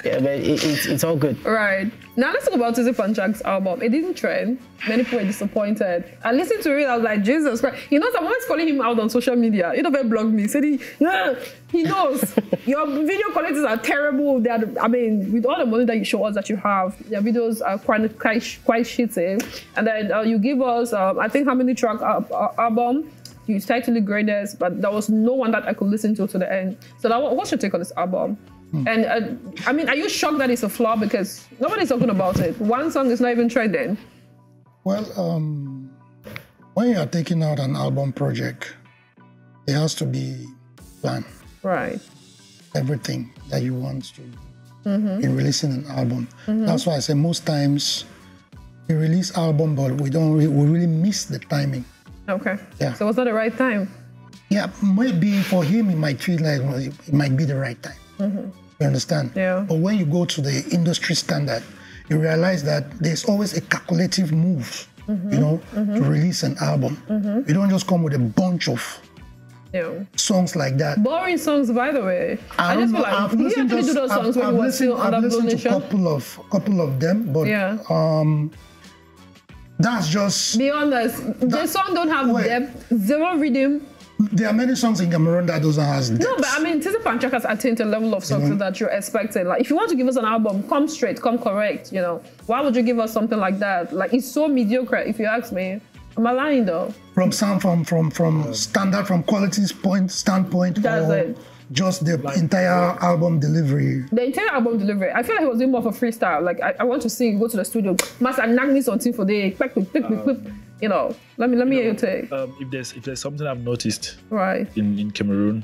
[SPEAKER 4] Yeah, but it's all good.
[SPEAKER 1] Right. Now let's talk about TZ Panchak's album. It didn't trend. Many people were disappointed. I listened to it, I was like, Jesus Christ. You know, I'm always calling him out on social media. He never blogged me. He said he knows. Your video qualities are terrible. I mean, with all the money that you show us that you have, your videos are quite shitty. And then you give us, I think, how many track album? You titled it Greatest, but there was no one that I could listen to the end. So what's your take on this album? And I mean, are you shocked that it's a flop? Because nobody's talking about it. One song is not even trending.
[SPEAKER 5] Well, when you are taking out an album project, it has to be planned.
[SPEAKER 1] Right.
[SPEAKER 5] Everything that you want to in releasing an album. That's why I say most times we release album, but we really miss the timing.
[SPEAKER 1] Okay.
[SPEAKER 5] Yeah.
[SPEAKER 1] So was that the right time?
[SPEAKER 5] Yeah, maybe for him it might feel like it might be the right time. You understand?
[SPEAKER 1] Yeah.
[SPEAKER 5] But when you go to the industry standard, you realize that there's always a calculative move, you know, to release an album. You don't just come with a bunch of songs like that.
[SPEAKER 1] Boring songs, by the way. I just feel like you actually do those songs when you were still under Blue Nation.
[SPEAKER 5] I've listened to a couple of them, but that's just...
[SPEAKER 1] Be honest, the song don't have depth, zero rhythm.
[SPEAKER 5] There are many songs in Cameroon that doesn't have depth.
[SPEAKER 1] No, but I mean, TZ Panchak has attained a level of success that you're expecting. Like, if you want to give us an album, come straight, come correct, you know. Why would you give us something like that? Like, it's so mediocre, if you ask me. Am I lying, though? From
[SPEAKER 5] standard, from quality standpoint,
[SPEAKER 1] that's it.
[SPEAKER 5] Just the entire album delivery.
[SPEAKER 1] The entire album delivery. I feel like he was doing more of a freestyle. Like, I want to sing, go to the studio, master nag me something for the you know. Let me hear your take.
[SPEAKER 3] If there's something I've noticed
[SPEAKER 1] in
[SPEAKER 3] Cameroon,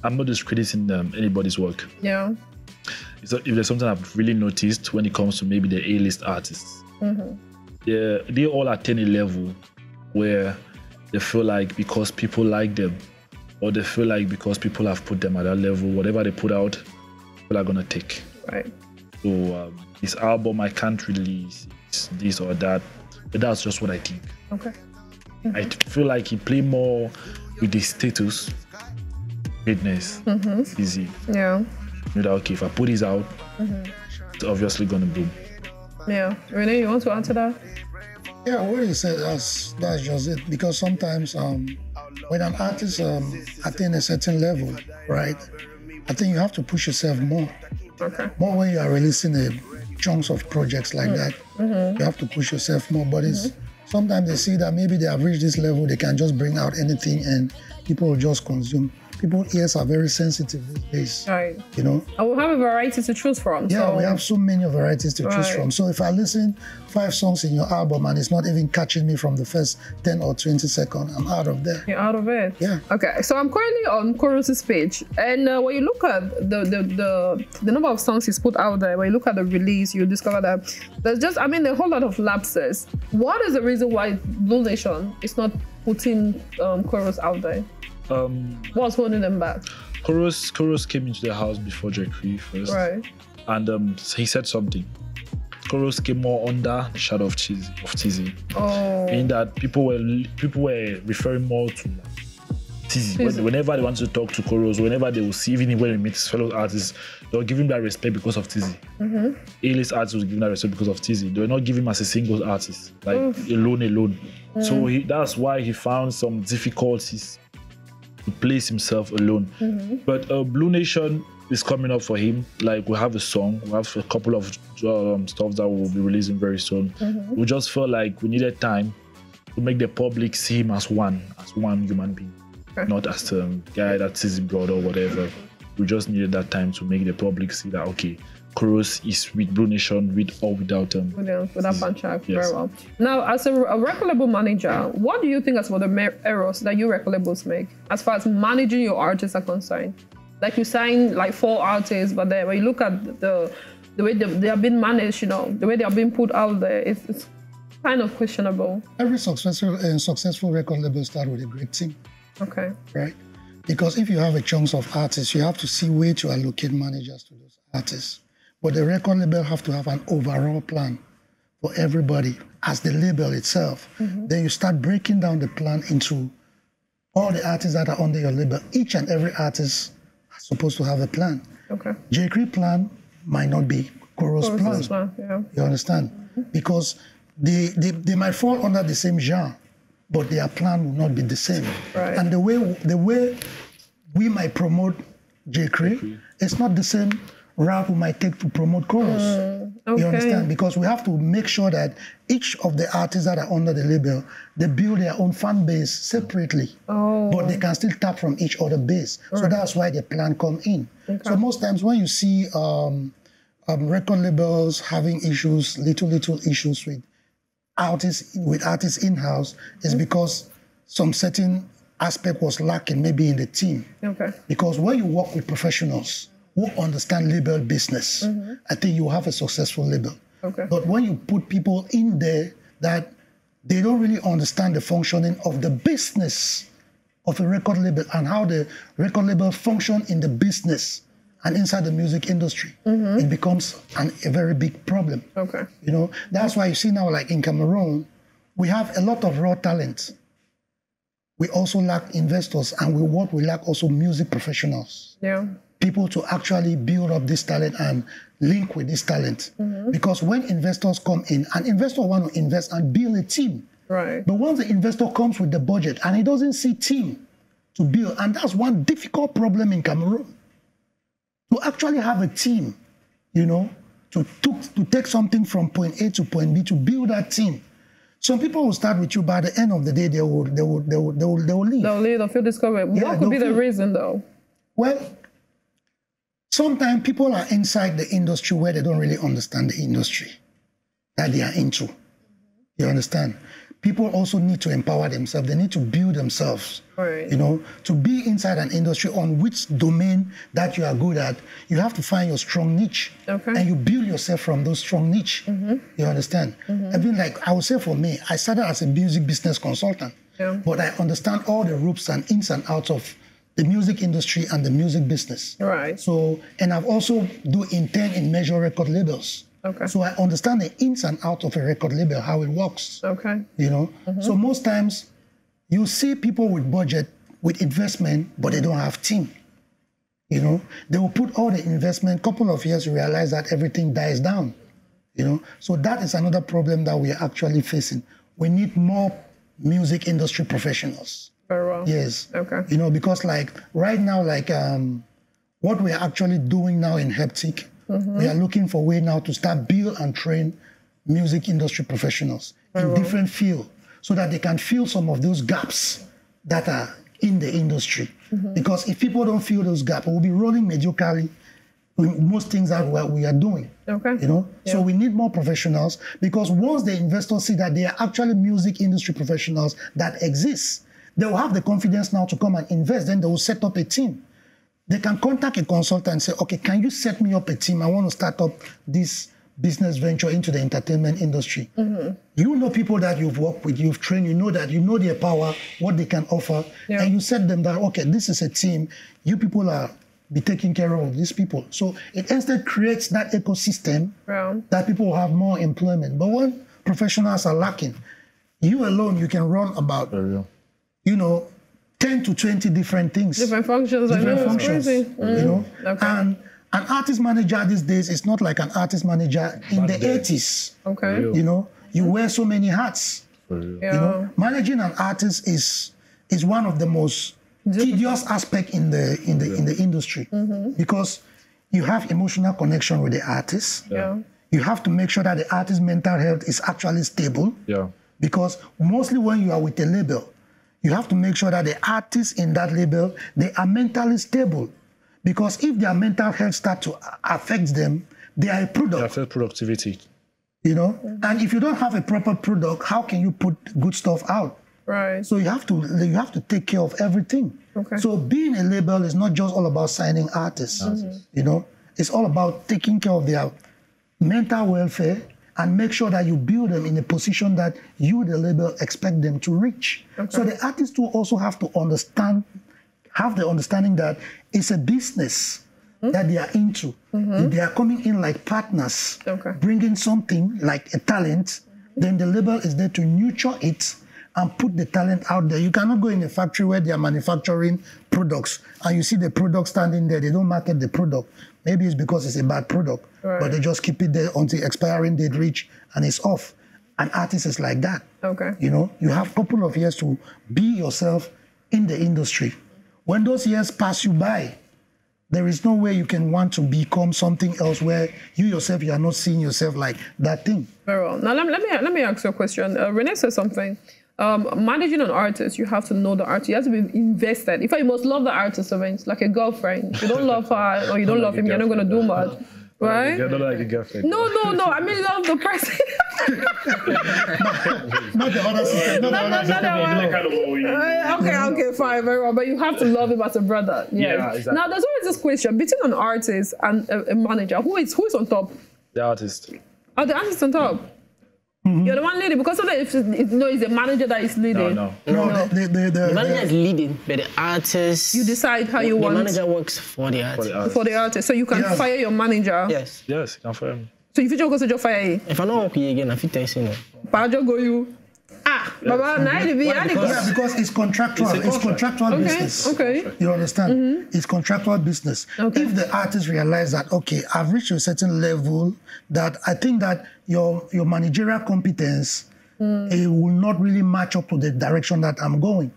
[SPEAKER 3] I'm not discrediting anybody's work.
[SPEAKER 1] Yeah.
[SPEAKER 3] If there's something I've really noticed when it comes to maybe the A-list artists, they all attain a level where they feel like because people like them, or they feel like because people have put them at that level, whatever they put out, people are gonna take.
[SPEAKER 1] Right.
[SPEAKER 3] So this album I can't release this or that, but that's just what I think.
[SPEAKER 1] Okay.
[SPEAKER 3] I feel like he play more with the status, greatness. It's easy.
[SPEAKER 1] Yeah.
[SPEAKER 3] You know, okay, if I put this out, it's obviously gonna boom.
[SPEAKER 1] Yeah. Renee, you want to answer that?
[SPEAKER 5] Yeah, what you said, that's just it. Because sometimes when an artist attain a certain level, right, I think you have to push yourself more.
[SPEAKER 1] Okay.
[SPEAKER 5] More when you are releasing chunks of projects like that. You have to push yourself more. But it's sometimes they see that maybe they have reached this level, they can just bring out anything and people will just consume. People's ears are very sensitive these days.
[SPEAKER 1] Right.
[SPEAKER 5] You know?
[SPEAKER 1] And we have a variety to choose from.
[SPEAKER 5] Yeah,
[SPEAKER 1] so.
[SPEAKER 5] we have so many varieties to choose from. So if I listen 5 songs in your album and it's not even catching me from the first 10 or 20 seconds, I'm out of there.
[SPEAKER 1] You're out of it?
[SPEAKER 5] Yeah.
[SPEAKER 1] Okay, so I'm currently on Chorus's page. And when you look at the number of songs he's put out there, when you look at the release, you discover that there's just, I mean, a whole lot of lapses. What is the reason why Blue Nation is not putting Chorus out there? What's holding them back?
[SPEAKER 3] Chorus came into the house before Jackie first.
[SPEAKER 1] Right.
[SPEAKER 3] And he said something. Chorus came more under the shadow of Tizzy.
[SPEAKER 1] Oh.
[SPEAKER 3] Meaning that people were referring more to Tizzy. Whenever they wanted to talk to Chorus, whenever they will see, even when they meet his fellow artists, they will give him that respect because of Tizzy. A-list artists will give him that respect because of Tizzy. They will not give him as a single artist, like alone. So that's why he found some difficulties to place himself alone. But Blue Nation is coming up for him. Like, we have a song, we have a couple of stuff that we'll be releasing very soon. We just felt like we needed time to make the public see him as one human being, not as a guy that's his brother or whatever. We just needed that time to make the public see that, okay, Chorus is with Blue Nation, with or without them.
[SPEAKER 1] Without Panchak, very well. Now, as a record label manager, what do you think are some of the errors that you record labels make as far as managing your artists are concerned? Like, you sign like 4 artists, but then when you look at the way they have been managed, you know, the way they are being put out there, it's kind of questionable.
[SPEAKER 5] Every successful record label starts with a great team.
[SPEAKER 1] Okay.
[SPEAKER 5] Right? Because if you have a chunk of artists, you have to see where to allocate managers to those artists. But the record label have to have an overall plan for everybody as the label itself. Then you start breaking down the plan into all the artists that are under your label. Each and every artist is supposed to have a plan. Okay. J.Crew plan might not be Chorus plan.
[SPEAKER 1] Yeah.
[SPEAKER 5] You understand? Because they might fall under the same genre, but their plan will not be the same.
[SPEAKER 1] Right.
[SPEAKER 5] And the way we might promote J.Crew, it's not the same route we might take to promote Chorus.
[SPEAKER 1] Okay.
[SPEAKER 5] You understand? Because we have to make sure that each of the artists that are under the label, they build their own fan base separately. But they can still tap from each other base. So that's why the plan come in. So most times when you see record labels having issues, little issues with artists in-house, is because some certain aspect was lacking maybe in the team. Okay. Because when you work with professionals who understand label business, I think you have a successful label. Okay. But when you put people in there that they don't really understand the functioning of the business of a record label and how the record label function in the business and inside the music industry, it becomes a very big problem. Okay. You know, that's why you see now, like in Cameroon, we have a lot of raw talent. We also lack investors, and we lack also music professionals. Yeah. People to actually build up this talent and link with this talent. Because when investors come in, an investor want to invest and build a team. Right. But once the investor comes with the budget and he doesn't see team to build, and that's one difficult problem in Cameroon. To actually have a team, you know, to take something from point A to point B, to build that team. Some people will start with you, by the end of the day, they will leave. They'll leave, they'll feel discouraged.
[SPEAKER 1] Yeah, what could be the reason, though?
[SPEAKER 5] Well, sometimes people are inside the industry where they don't really understand the industry that they are into. You understand? People also need to empower themselves. They need to build themselves. Right. You know, to be inside an industry on which domain that you are good at, you have to find your strong niche. Okay. And you build yourself from those strong niche. You understand? I mean, like, I would say for me, I started as a music business consultant. Yeah. But I understand all the ropes and ins and outs of the music industry and the music business.
[SPEAKER 1] Right.
[SPEAKER 5] So, and I've also do intern in major record labels.
[SPEAKER 1] Okay.
[SPEAKER 5] So I understand the ins and outs of a record label, how it works.
[SPEAKER 1] Okay.
[SPEAKER 5] You know? So most times you see people with budget, with investment, but they don't have team. You know? They will put all the investment, couple of years, you realize that everything dies down. You know? So that is another problem that we are actually facing. We need more music industry professionals.
[SPEAKER 1] Very well.
[SPEAKER 5] Yes.
[SPEAKER 1] Okay.
[SPEAKER 5] You know, because like right now, like what we're actually doing now in Heptic, we are looking for a way now to start build and train music industry professionals in different fields so that they can fill some of those gaps that are in the industry. Because if people don't fill those gaps, we'll be rolling mediocrely with most things that we are doing.
[SPEAKER 1] Okay.
[SPEAKER 5] You know, so we need more professionals because once the investors see that they are actually music industry professionals that exist, they will have the confidence now to come and invest. Then they will set up a team. They can contact a consultant and say, okay, can you set me up a team? I want to start up this business venture into the entertainment industry. You know people that you've worked with, you've trained, you know their power, what they can offer. And you set them that, okay, this is a team. You people are be taking care of these people. So it instead creates that ecosystem that people will have more employment. But when professionals are lacking, you alone, you can run about, you know, 10 to 20 different things.
[SPEAKER 1] Different functions.
[SPEAKER 5] Different functions,
[SPEAKER 1] Crazy.
[SPEAKER 5] you know. And an artist manager these days is not like an artist manager in the 80s.
[SPEAKER 1] Okay.
[SPEAKER 5] You know, you wear so many hats. You know, managing an artist is one of the most tedious aspect in the industry because you have emotional connection with the artist. You have to make sure that the artist's mental health is actually stable. Because mostly when you are with a label, you have to make sure that the artists in that label, they are mentally stable. Because if their mental health starts to affect them, they are a product. They
[SPEAKER 3] affect productivity.
[SPEAKER 5] You know? And if you don't have a proper product, how can you put good stuff out?
[SPEAKER 1] Right.
[SPEAKER 5] So you have to take care of everything. So being a label is not just all about signing artists. You know? It's all about taking care of their mental welfare and make sure that you build them in a position that you, the label, expect them to reach. So the artists too also have to have the understanding that it's a business that they are into. They are coming in like partners, bringing something like a talent, then the label is there to nurture it and put the talent out there. You cannot go in a factory where they are manufacturing products and you see the product standing there, they don't market the product. Maybe it's because it's a bad product, but they just keep it there until expiring date reach and it's off. An artist is like that. You know, you have a couple of years to be yourself in the industry. When those years pass you by, there is no way you can want to become something else where you yourself, you are not seeing yourself like that thing.
[SPEAKER 1] Very well. Now, let me ask you a question. Renee said something. Managing an artist, you have to know the artist. You have to be invested. In fact, you must love the artist. I mean, it's like a girlfriend. If you don't love her or you don't love him, you're not going to do much. Right?
[SPEAKER 3] You're not like a girlfriend.
[SPEAKER 1] No. I mean, love the person.
[SPEAKER 5] Not the other system.
[SPEAKER 1] Okay, fine, very well. But you have to love him as a brother.
[SPEAKER 3] Yeah, exactly.
[SPEAKER 1] Now, there's always this question between an artist and a manager. Who is on top?
[SPEAKER 3] The artist.
[SPEAKER 1] Oh, the artist on top. You're the one leading because sometimes it's a manager that is leading.
[SPEAKER 5] No.
[SPEAKER 4] The manager is leading, but the artist.
[SPEAKER 1] You decide how you want.
[SPEAKER 4] The manager works for the artist.
[SPEAKER 1] For the artist, so you can fire your manager.
[SPEAKER 4] Yes,
[SPEAKER 3] you can fire me.
[SPEAKER 1] So if you just go to your fire,
[SPEAKER 4] if I don't work again, I fit testing.
[SPEAKER 1] But just go you. Baba,
[SPEAKER 5] because it's contractual. It's contractual business. You understand? It's contractual business. If the artist realizes that, okay, I've reached a certain level that I think that your managerial competence it will not really match up to the direction that I'm going.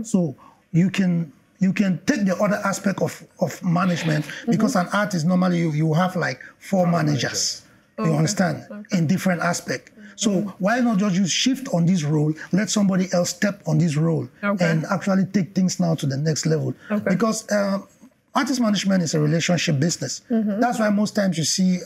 [SPEAKER 5] So you can take the other aspect of management because an artist normally you have like 4 managers. You understand? In different aspects. So why not just use shift on this role, let somebody else step on this role and actually take things now to the next level. Because artist management is a relationship business. That's why most times you see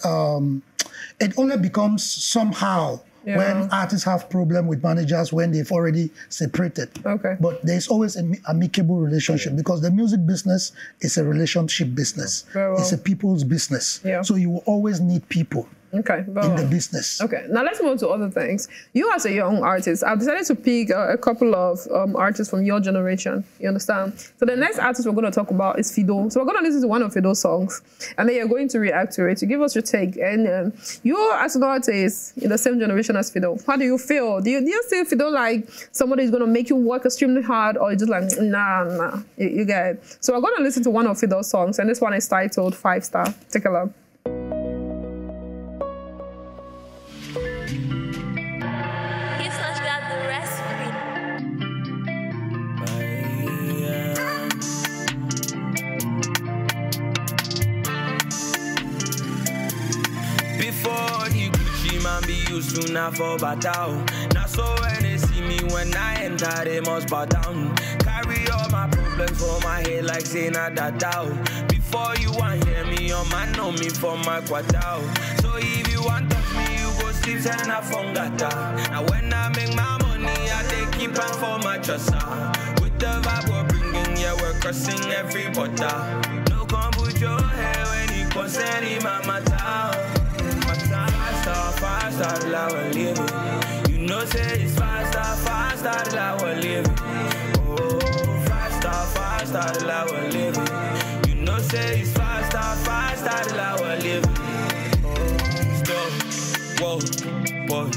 [SPEAKER 5] it only becomes somehow when artists have problem with managers when they've already separated. But there's always an amicable relationship because the music business is a relationship business. It's a people's business. So you will always need people.
[SPEAKER 1] Okay,
[SPEAKER 5] in the business.
[SPEAKER 1] Okay, now let's move to other things. You as a young artist, I've decided to pick a couple of artists from your generation, you understand? So the next artist we're going to talk about is Fido. So we're going to listen to one of Fido's songs, and then you're going to react to it, to give us your take. And you as an artist in the same generation as Fido, how do you feel? Do you see Fido like somebody who's going to make you work extremely hard, or you just like, nah, you get it? So we're going to listen to one of Fido's songs, and this one is titled 5 Star. Take a look.
[SPEAKER 6] Used to not for battle. Now so when they see me when I enter, they must bow down. Carry all my problems for my head like say not that doubt. Before you want hear me, your man know me for my quartal. So if you want touch me, you go sleep and I phone gata. Now when I make my money, I take keep on for my trust. With the vibe we're bringing, yeah, we're crossing every border. No come put your hair when you concern in my matter. 5 star the life we're living. You know say it's 5 star the life we're living. Oh, 5 star the life we're living. You know say it's 5 star the life we're living. Oh, stop, whoa, boys.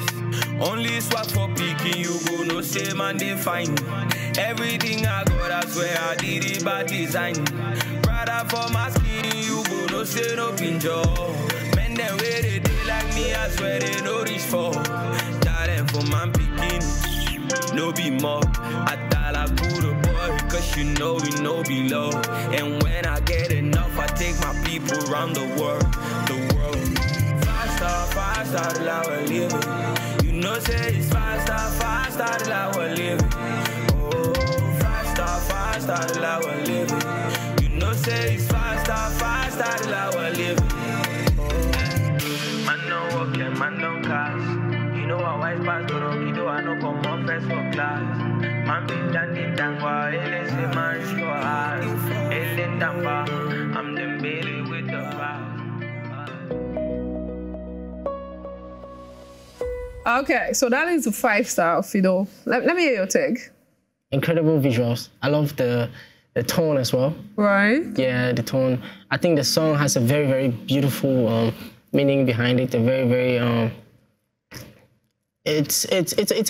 [SPEAKER 6] Only swap for picking, you go no say man they fine. Everything I got, I swear I did it by design. Brother for my skin, you go no say no pinjo. Men they way they like me, I swear they no reach for. Darling for my picking, no be more. I thought I put a boy, cause you know we know below. And when I get enough, I take my people around the world. 5 star the life we're living. You know say it's 5 star the life we're living. Oh, 5 star the life we're living. You know say it's 5 star the life we're living. Man no work and man don't cash. You know how wise pass to rock, you know I no come up first for class. Man be standing down while ele say man reach for hard. Ele tampa, I'm the baby with the fire.
[SPEAKER 1] Okay, so that is a 5 star, Fido. Let me hear your take.
[SPEAKER 4] Incredible visuals. I love the tone as well.
[SPEAKER 1] Right.
[SPEAKER 4] Yeah, the tone. I think the song has a very, very beautiful meaning behind it. A very, very it's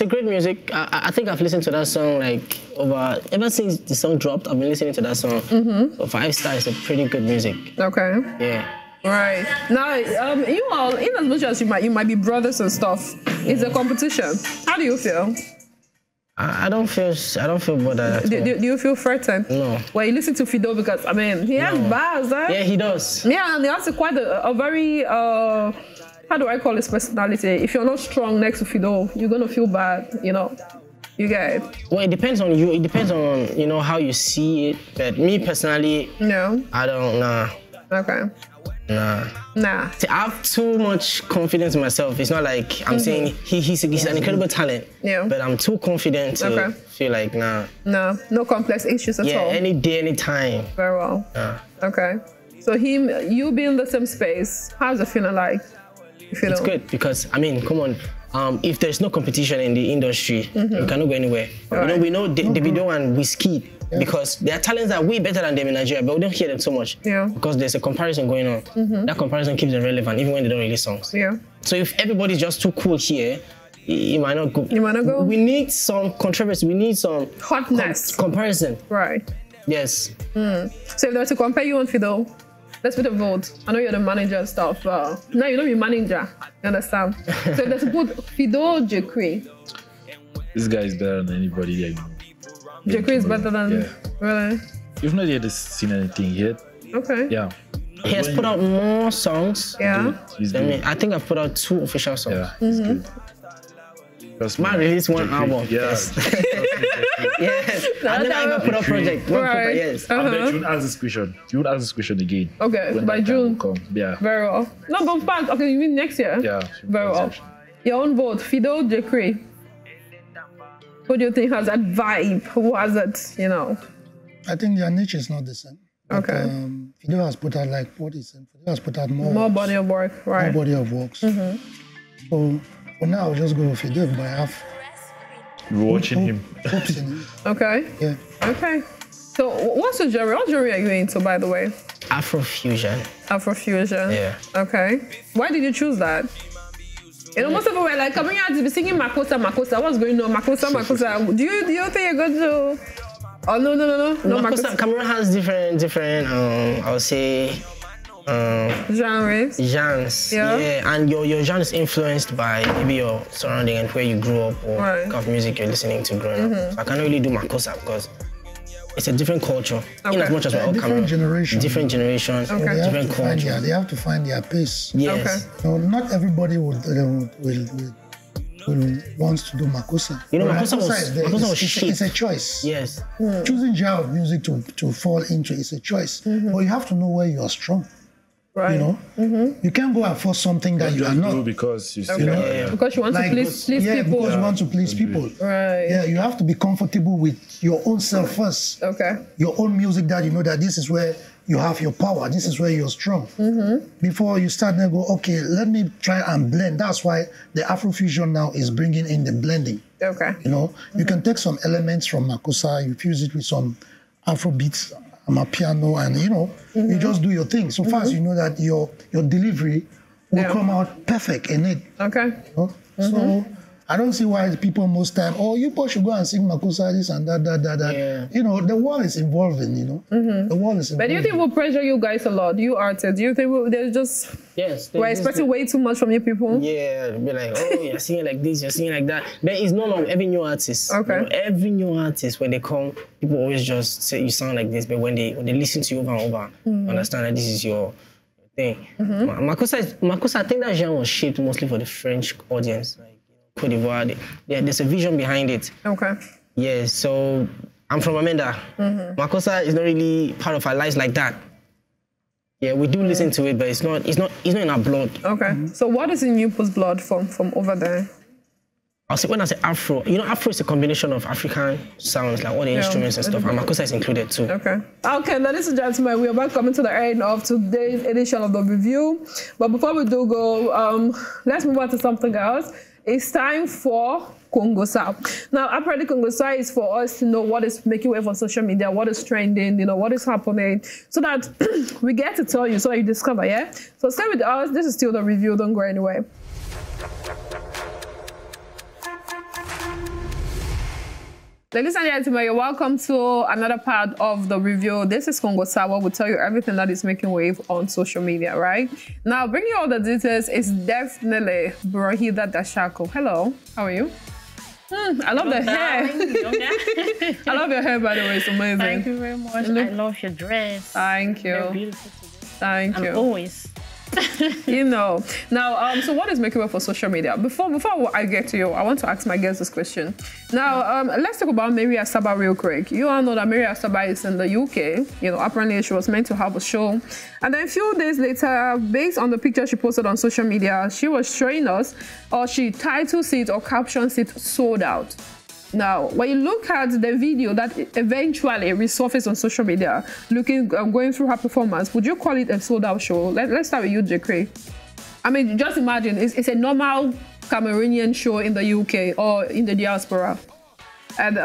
[SPEAKER 4] a great music. I think I've listened to that song like ever since the song dropped. I've been listening to that song. So 5 star is a pretty good music.
[SPEAKER 1] Okay.
[SPEAKER 4] Yeah.
[SPEAKER 1] Right. Now, you all, in as much as you might be brothers and stuff, it's a competition. How do you feel?
[SPEAKER 4] I don't feel bothered.
[SPEAKER 1] Do you feel threatened?
[SPEAKER 4] No.
[SPEAKER 1] Well, you listen to Fido because I mean he has bars, eh?
[SPEAKER 4] Yeah, he does.
[SPEAKER 1] Yeah, and he has quite a very how do I call his personality? If you're not strong next to Fido, you're gonna feel bad, you know. You get it?
[SPEAKER 4] Well, it depends on you. It depends on how you see it. But me personally,
[SPEAKER 1] no.
[SPEAKER 4] I don't. Nah.
[SPEAKER 1] Okay. Nah.
[SPEAKER 4] See, I have too much confidence in myself. It's not like I'm saying he's an incredible talent.
[SPEAKER 1] Yeah.
[SPEAKER 4] But I'm too confident to feel like nah.
[SPEAKER 1] No complex issues at all.
[SPEAKER 4] Yeah, any day, any time.
[SPEAKER 1] Very well. Okay. So you being in the same space, how's it feeling like?
[SPEAKER 4] It's good because I mean, come on. If there's no competition in the industry, you cannot go anywhere. Right. We know Davido and Whiskey. Yeah. Because their talents are way better than them in Nigeria, but we don't hear them so much. Yeah. Because there's a comparison going on. That comparison keeps them relevant, even when they don't release songs.
[SPEAKER 1] Yeah.
[SPEAKER 4] So if everybody's just too cool here, it might not go.
[SPEAKER 1] You might not go.
[SPEAKER 4] We need some controversy. We need some
[SPEAKER 1] hotness.
[SPEAKER 4] Comparison.
[SPEAKER 1] Right.
[SPEAKER 4] Yes.
[SPEAKER 1] So if they were to compare you and Fido, let's put a vote. I know you're the manager and stuff. No, you don't be manager. You understand? So let's put Fido Jekri.
[SPEAKER 3] This guy is better than anybody there.
[SPEAKER 1] Jekri is better than really.
[SPEAKER 3] You've not yet seen anything yet.
[SPEAKER 1] Okay.
[SPEAKER 3] Yeah.
[SPEAKER 4] He has put out more songs.
[SPEAKER 1] Yeah.
[SPEAKER 4] I think I've put out 2 official songs.
[SPEAKER 3] Yeah. He's good.
[SPEAKER 4] Man released 1 album.
[SPEAKER 3] Yes.
[SPEAKER 4] Yes. I never put out project.
[SPEAKER 1] Right.
[SPEAKER 4] Yes.
[SPEAKER 3] I bet you would ask this question. You would ask this question again.
[SPEAKER 1] Okay. By June.
[SPEAKER 3] Yeah.
[SPEAKER 1] Very well. No, but fast. Okay, you mean next year?
[SPEAKER 3] Yeah.
[SPEAKER 1] Very well. Your own vote, Fido Jekri. Who do you think has that vibe? Who has it,
[SPEAKER 5] I think their niche is not the same. But, Fido has put out like Fido has put out more
[SPEAKER 1] body of work, right?
[SPEAKER 5] More body of works. So for now, I'll just go with Fido, but I have
[SPEAKER 3] watching him.
[SPEAKER 1] Okay.
[SPEAKER 5] Yeah.
[SPEAKER 1] Okay. So what's the genre? What genre are you into, by the way?
[SPEAKER 4] Afrofusion.
[SPEAKER 1] Afrofusion.
[SPEAKER 4] Yeah.
[SPEAKER 1] Okay. Why did you choose that? You know, most of them were like coming out to be singing Makosa. What's going on? Makosa. Do you think you're going to? Oh no, Makosa.
[SPEAKER 4] Cameroon has different I would say
[SPEAKER 1] genres.
[SPEAKER 4] Yeah, and your genre is influenced by maybe your surrounding and where you grew up or kind of music you're listening to growing up. So I can't really do Makosa because it's a different culture. In as much as we're all Cameroon. Different generations. Different culture.
[SPEAKER 5] They have to find their pace.
[SPEAKER 4] Yes.
[SPEAKER 1] Okay.
[SPEAKER 5] So not everybody will wants to do Makosa.
[SPEAKER 4] You know, Makosa was shit.
[SPEAKER 5] It's a choice.
[SPEAKER 4] Yes.
[SPEAKER 5] Choosing genre of music to fall into is a choice. But you have to know where you are strong.
[SPEAKER 1] Right.
[SPEAKER 5] You know, you can't go and force something that you are not.
[SPEAKER 3] Because you
[SPEAKER 1] because you want to please people.
[SPEAKER 5] Because you want to please people.
[SPEAKER 1] Right.
[SPEAKER 5] Yeah, you have to be comfortable with your own self first.
[SPEAKER 1] Okay.
[SPEAKER 5] Your own music that you know that this is where you have your power. This is where you're strong. Before you start to go, okay, let me try and blend. That's why the Afrofusion now is bringing in the blending.
[SPEAKER 1] Okay.
[SPEAKER 5] You know, you can take some elements from Makosa, you fuse it with some Afro beats, piano, and you know, you just do your thing. So far as you know that your delivery will come out perfect in it.
[SPEAKER 1] Okay.
[SPEAKER 5] You know? So I don't see why people most time, you both should go and sing Makosa, this and that.
[SPEAKER 4] Yeah.
[SPEAKER 5] You know, the world is evolving, you know. The world is evolving.
[SPEAKER 1] But do you think we'll pressure you guys a lot, you artists? Do you think there's just...
[SPEAKER 4] Yes.
[SPEAKER 1] We're expecting way too much from you people?
[SPEAKER 4] Yeah, be like, you're singing like this, you're singing like that. But it's not on every new artist.
[SPEAKER 1] Okay.
[SPEAKER 4] You know, every new artist, when they come, people always just say you sound like this. But when they listen to you over and over, understand that this is your thing. Makosa, I think that genre was shaped mostly for the French audience. Like, Côte d'Ivoire, there's a vision behind it.
[SPEAKER 1] Okay.
[SPEAKER 4] Yeah, so I'm from Amenda. Makosa is not really part of our lives like that. Yeah, we do listen to it, but it's not in our blood.
[SPEAKER 1] Okay. So what is in people's blood from over there?
[SPEAKER 4] When I say Afro, you know, Afro is a combination of African sounds, like all the instruments and stuff, and Makosa is included too.
[SPEAKER 1] Okay. Okay, ladies and gentlemen, we are about coming to the end of today's edition of the review. But before we do go, let's move on to something else. It's time for Kongosa. Now, apparently Kongosa is for us to know what is making wave on social media, what is trending, you know, what is happening, so that we get to tell you, so that you discover, yeah? So stay with us. This is still the review. Don't go anywhere. Ladies and gentlemen, you're welcome to another part of the review. This is Kongosa, where we'll tell you everything that is making wave on social media, right? Now, bringing you all the details is definitely Brahida Dashako. Hello, how are you? I love the hair. I love your hair, by the way. It's amazing.
[SPEAKER 7] Thank you very much. I love your dress.
[SPEAKER 1] Thank you.
[SPEAKER 7] You're beautiful today.
[SPEAKER 1] Thank you.
[SPEAKER 7] Always.
[SPEAKER 1] You know. Now, so what is making wave for social media? Before I get to you, I want to ask my guests this question. Now, let's talk about Mary Asaba real quick. You all know that Mary Asaba is in the UK. You know, apparently she was meant to have a show. And then a few days later, based on the picture she posted on social media, she was showing us, or she titles it or captions it, sold out. Now, when you look at the video that eventually resurfaced on social media, going through her performance, would you call it a sold-out show? Let's start with you, Jekre. I mean, just imagine, it's a normal Cameroonian show in the UK or in the diaspora. And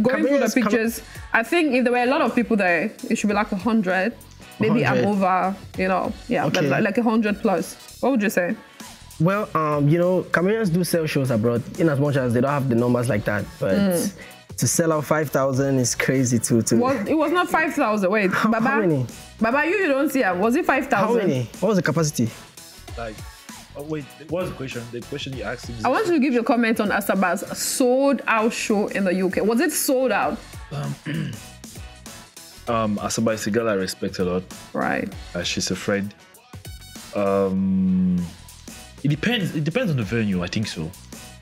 [SPEAKER 1] going through the pictures, I think if there were a lot of people there, it should be like 100. Maybe I'm over, you know, but like 100 plus. What would you say?
[SPEAKER 4] Well, you know, Cameroonians do sell shows abroad, in as much as they don't have the numbers like that. But to sell out 5,000 is crazy too.
[SPEAKER 1] Well, it was not 5,000. Wait, Baba.
[SPEAKER 4] How many?
[SPEAKER 1] Baba, you don't see it. Was it 5,000?
[SPEAKER 4] How many? What was the capacity?
[SPEAKER 3] Like, wait, what was the question? The question you asked me.
[SPEAKER 1] I want you to give your comment on Asaba's sold out show in the UK. Was it sold out?
[SPEAKER 3] Asaba is a girl I respect a lot.
[SPEAKER 1] Right.
[SPEAKER 3] She's a friend. It depends on the venue, I think so.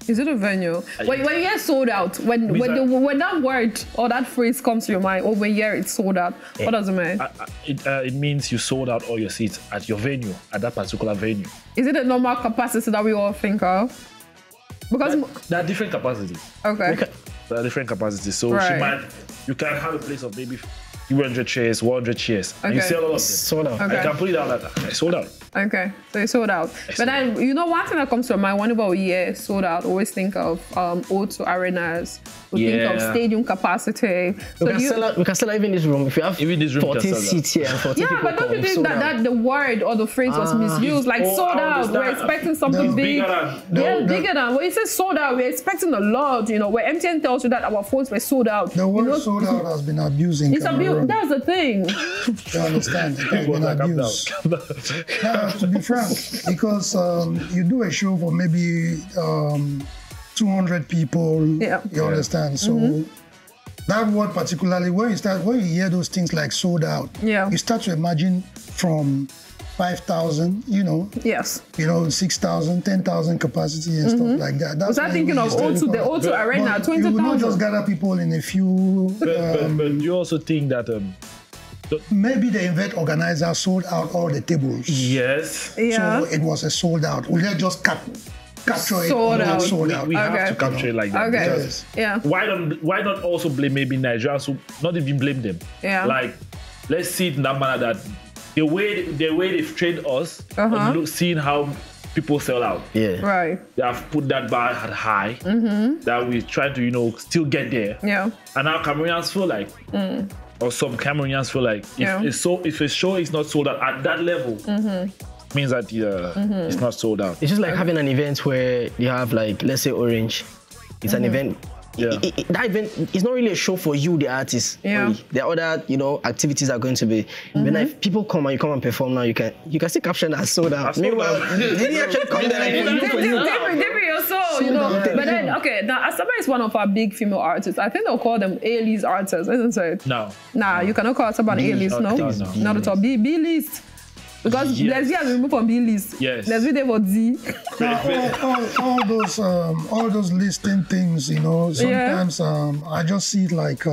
[SPEAKER 1] Is it a venue? When you hear sold out, when that word or that phrase comes to your mind, or when you hear it's sold out, what does it mean?
[SPEAKER 3] It means you sold out all your seats at your venue, at that particular venue.
[SPEAKER 1] Is it a normal capacity that we all think of? Because
[SPEAKER 3] there are different capacities.
[SPEAKER 1] Okay.
[SPEAKER 3] There are different capacities. So you can have a place of maybe 200 chairs, 100 chairs. And you sell all of them.
[SPEAKER 4] Sold out.
[SPEAKER 3] I can put it out like that. I sold out.
[SPEAKER 1] Okay, so you sold out. But then, you know, one thing that comes to mind whenever we hear sold out, always think of O2 arenas. We think of stadium capacity. So
[SPEAKER 4] we can sell out even this room. If you have
[SPEAKER 3] even this room
[SPEAKER 4] 14 seats here and 14 people
[SPEAKER 1] but don't you think that the word or the phrase was misused? Like sold out, we're expecting something big. Bigger than. When you say sold out, we're expecting a lot, you know, where MTN tells you that our phones were sold out.
[SPEAKER 5] The word sold out has been abused in Cameroon.
[SPEAKER 1] That's the thing.
[SPEAKER 5] You understand? It has been abused. To be frank, because you do a show for maybe 200 people, you understand? So that word particularly, when you hear those things like sold out, you start to imagine from 5,000, you know, 6,000, 10,000 capacity and stuff like that. That's
[SPEAKER 1] was I thinking of the O2 Arena, 20,000?
[SPEAKER 5] You will not just gather people in a few.
[SPEAKER 3] But you also think that
[SPEAKER 5] maybe the event organizer sold out all the tables.
[SPEAKER 3] Yes.
[SPEAKER 5] So it was a sold out. Will they just capture it?
[SPEAKER 1] Sold out.
[SPEAKER 3] We have to capture it like that.
[SPEAKER 1] Okay.
[SPEAKER 3] Why not also blame maybe Nigerians who not even blame them? Like, let's see it in that manner that the way they've trained us, seeing how people sell out.
[SPEAKER 1] Right.
[SPEAKER 3] They have put that bar at high that we're trying to, you know, still get there. And now Cameroonians feel like, or some Cameroonians feel like, if a show is not sold out at that level, means that it's not sold out. It's
[SPEAKER 4] just like having an event where you have, like, let's say Orange. It's an event. That event is not really a show for you, the artist. There are other, you know, activities are going to be. But if people come and you come and perform now, you can still capture that sold out. Meanwhile, did he actually come there?
[SPEAKER 1] You know, but then now Asaba is one of our big female artists. I think they'll call them A-list artists, isn't it?
[SPEAKER 3] No.
[SPEAKER 1] Nah, you cannot call Asaba an A-list, no? Not at all. B-list. Because Leslie has removed from B-list.
[SPEAKER 3] Yes.
[SPEAKER 1] Leslie there for D.
[SPEAKER 5] all those listing things, you know, sometimes I just see it like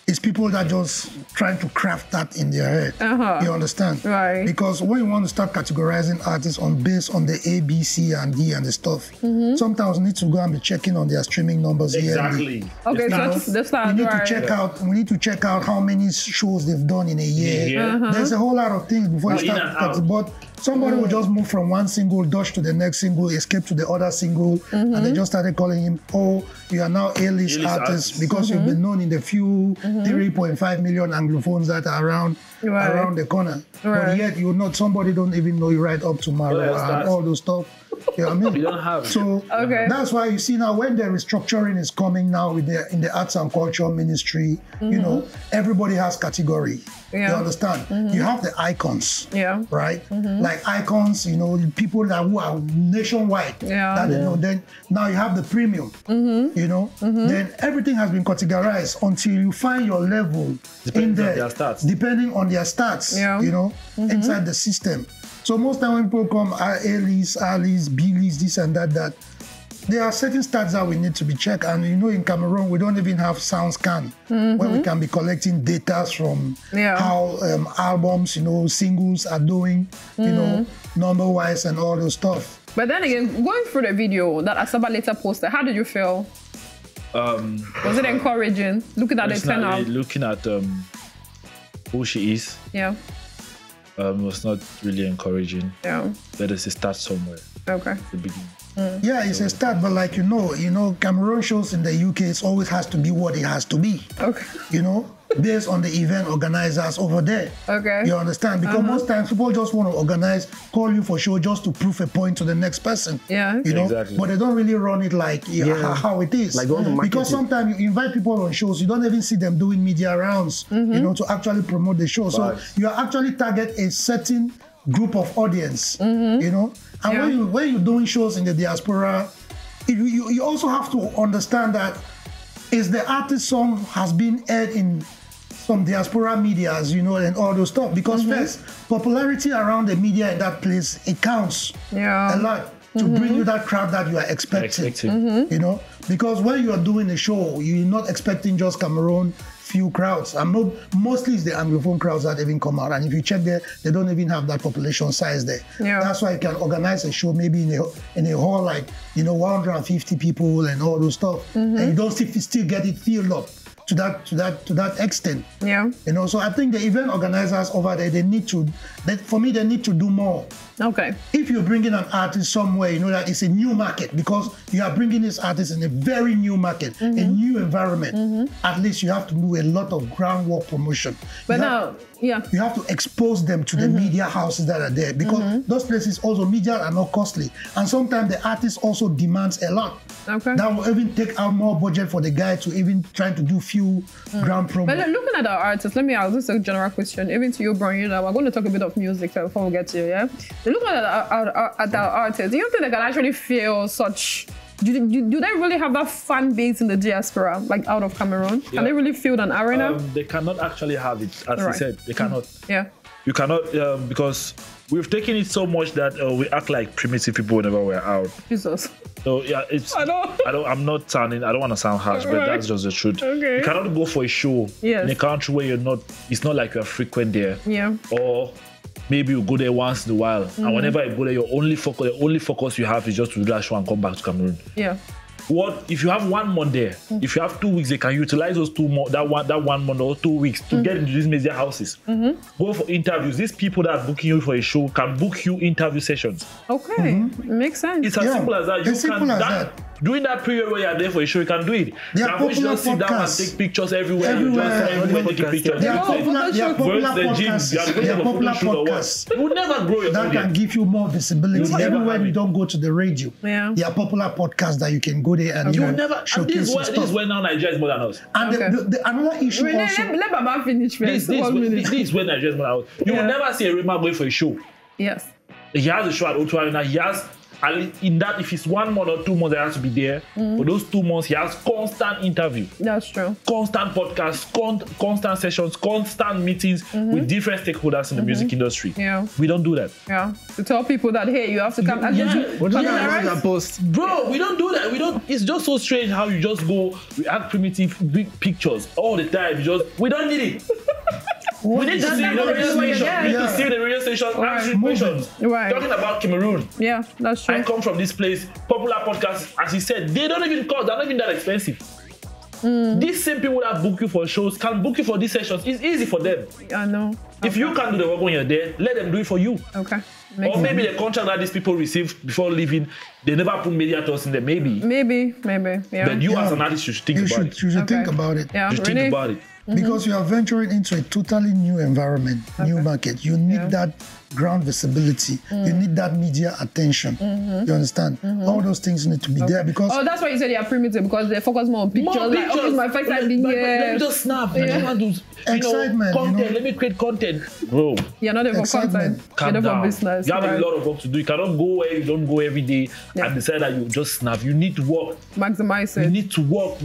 [SPEAKER 5] it's people that just trying to craft that in their head. You understand?
[SPEAKER 1] Right.
[SPEAKER 5] Because when you want to start categorizing artists based on the A, B, C, and D and the stuff, sometimes we need to go and be checking on their streaming numbers.
[SPEAKER 3] Exactly.
[SPEAKER 1] Okay, so that's
[SPEAKER 5] we need to check out. We need to check out how many shows they've done in a year. There's a whole lot of things before you start. But somebody will just move from one single, dodge to the next single, escape to the other single, and they just started calling him, oh, you are now A-list artist because you've been known in the few 3.5 million Anglophones that are around the corner. But yet you're not, somebody don't even know you right up tomorrow and all those stuff. You know what I mean?
[SPEAKER 3] You don't have.
[SPEAKER 5] So that's why you see now when the restructuring is coming now in the arts and culture ministry, you know, everybody has category. You understand? You have the icons, right? Like icons, you know, people who are nationwide. That they know. Then now you have the premium, you know. Then everything has been categorized until you find your level in there, depending on their stats, you know, inside the system. So most time when people come A-list, A-list, B-list, this and that, there are certain stats that we need to be checked. And you know, in Cameroon, we don't even have sound scan where we can be collecting data from how albums, you know, singles are doing, you know, number-wise and all those stuff.
[SPEAKER 1] But then again, going through the video that Asaba later posted, how did you feel? Was it encouraging? Looking at the turnout?
[SPEAKER 3] Looking at who she is. It was not really encouraging. But it's a start somewhere.
[SPEAKER 1] Okay.
[SPEAKER 3] The beginning.
[SPEAKER 5] Yeah, it's a start, but like you know, Cameroon shows in the UK, it always has to be what it has to be.
[SPEAKER 1] Okay.
[SPEAKER 5] You know, based on the event organizers over there.
[SPEAKER 1] Okay.
[SPEAKER 5] You understand? Because most times people just want to organize, call you for show just to prove a point to the next person.
[SPEAKER 1] Yeah.
[SPEAKER 5] You know,
[SPEAKER 3] exactly.
[SPEAKER 5] But they don't really run it like how it is.
[SPEAKER 4] Like
[SPEAKER 5] because sometimes you invite people on shows, you don't even see them doing media rounds, you know, to actually promote the show. So you actually target a certain group of audience, you know. And when you're doing shows in the diaspora, you also have to understand that is the artist song has been aired in some diaspora medias, you know, and all those stuff. Because first, popularity around the media in that place, it counts a lot to bring you that crowd that you are expecting. You know, because when you are doing a show, you're not expecting just Cameroon few crowds. Mostly it's the Anglophone crowds that even come out. And if you check there, they don't even have that population size there. That's why you can organize a show maybe in a hall like, you know, 150 people and all those stuff. And you don't still get it filled up to that extent.
[SPEAKER 1] Yeah.
[SPEAKER 5] You know, so I think the event organizers over there, they need to do more.
[SPEAKER 1] Okay.
[SPEAKER 5] If you're bringing an artist somewhere, you know that it's a new market, because you are bringing this artist in a very new market, a new environment. At least you have to do a lot of groundwork promotion.
[SPEAKER 1] But now, yeah.
[SPEAKER 5] You have to expose them to the media houses that are there, because those places also, media are not costly. And sometimes the artist also demands a lot.
[SPEAKER 1] Okay.
[SPEAKER 5] That will even take out more budget for the guy to even try to do few ground promo.
[SPEAKER 1] But looking at our artists, let me ask this a general question, even to you, Brian. We're going to talk a bit of music before we get to you, yeah? Looking at our artists, do you think they can actually feel such... Do they really have that fan base in the diaspora, like out of Cameroon? Yeah. Can they really feel an arena?
[SPEAKER 3] They cannot actually have it, as you said. They cannot.
[SPEAKER 1] Yeah.
[SPEAKER 3] You cannot, because we've taken it so much that we act like primitive people whenever we're out.
[SPEAKER 1] Jesus.
[SPEAKER 3] So yeah, it's. I don't want to sound harsh, but that's just the truth.
[SPEAKER 1] Okay.
[SPEAKER 3] You cannot go for a show in a country where it's not like you're frequent there.
[SPEAKER 1] Yeah.
[SPEAKER 3] Or maybe you go there once in a while, and whenever you go there, the only focus you have is just to do that show and come back to Cameroon.
[SPEAKER 1] Yeah.
[SPEAKER 3] What if you have 1 month there? If you have 2 weeks, they can utilize those 2 months, that one month or 2 weeks to get into these media houses. Go for interviews. These people that are booking you for a show can book you interview sessions.
[SPEAKER 1] Okay, makes sense.
[SPEAKER 3] It's as simple as that.
[SPEAKER 5] It's simple as that.
[SPEAKER 3] During that period where you're there for a show, you can do it.
[SPEAKER 5] There are popular
[SPEAKER 3] just sit down and take pictures everywhere. Taking pictures.
[SPEAKER 5] There are popular podcasts.
[SPEAKER 3] You will never grow your
[SPEAKER 5] that
[SPEAKER 3] audience.
[SPEAKER 5] can give you more visibility everywhere you don't go to the radio.
[SPEAKER 1] Yeah.
[SPEAKER 5] There are popular podcasts that you can go there and showcase your stuff.
[SPEAKER 3] This is when now Nigeria is more than us.
[SPEAKER 5] And another issue also.
[SPEAKER 1] Let Baba finish first.
[SPEAKER 3] This is when Nigeria is more than us. You will never see a Rema going for a show.
[SPEAKER 1] Yes.
[SPEAKER 3] He has a show at O2 Arena. He has, in that, if it's 1 month or 2 months, he has to be there. For those 2 months, he has constant interview.
[SPEAKER 1] That's true.
[SPEAKER 3] Constant podcasts, constant sessions, constant meetings with different stakeholders in the music industry.
[SPEAKER 1] Yeah.
[SPEAKER 3] We don't do that.
[SPEAKER 1] Yeah. To tell people that, hey, you have to come.
[SPEAKER 3] Bro, we don't do that. It's just so strange how you just go react primitive big pictures all the time. We don't need it. We need to see the radio station. We need to see the radio station answering questions.
[SPEAKER 1] Right.
[SPEAKER 3] Talking about Cameroon.
[SPEAKER 1] Yeah, that's true.
[SPEAKER 3] I come from this place. Popular podcasts, as he said, they don't even cost. They're not even that expensive. These same people that book you for shows can book you for these sessions. It's easy for them.
[SPEAKER 1] I know.
[SPEAKER 3] If you can't do the work when you're there, let them do it for you.
[SPEAKER 1] Okay.
[SPEAKER 3] Or maybe the contract that these people receive before leaving, they never put media trust in there. Maybe. Yeah. But you as an artist, you should think about it.
[SPEAKER 5] You should think about it.
[SPEAKER 1] Yeah.
[SPEAKER 3] You should think about it.
[SPEAKER 5] Because you are venturing into a totally new environment, new market. You need that ground visibility. You need that media attention. You understand? All those things need to be there because...
[SPEAKER 1] Oh, that's why you said they are primitive, because they focus more on pictures. Like, oh, it's my first time being here.
[SPEAKER 3] Let me just snap.
[SPEAKER 5] Excitement.
[SPEAKER 3] Content. Let me create content. Bro.
[SPEAKER 1] You're not even for content. You're not for business.
[SPEAKER 3] You have a lot of work to do. You cannot go where you don't go every day and decide that you just snap. You need to work.
[SPEAKER 1] Maximize it.
[SPEAKER 3] You need to work.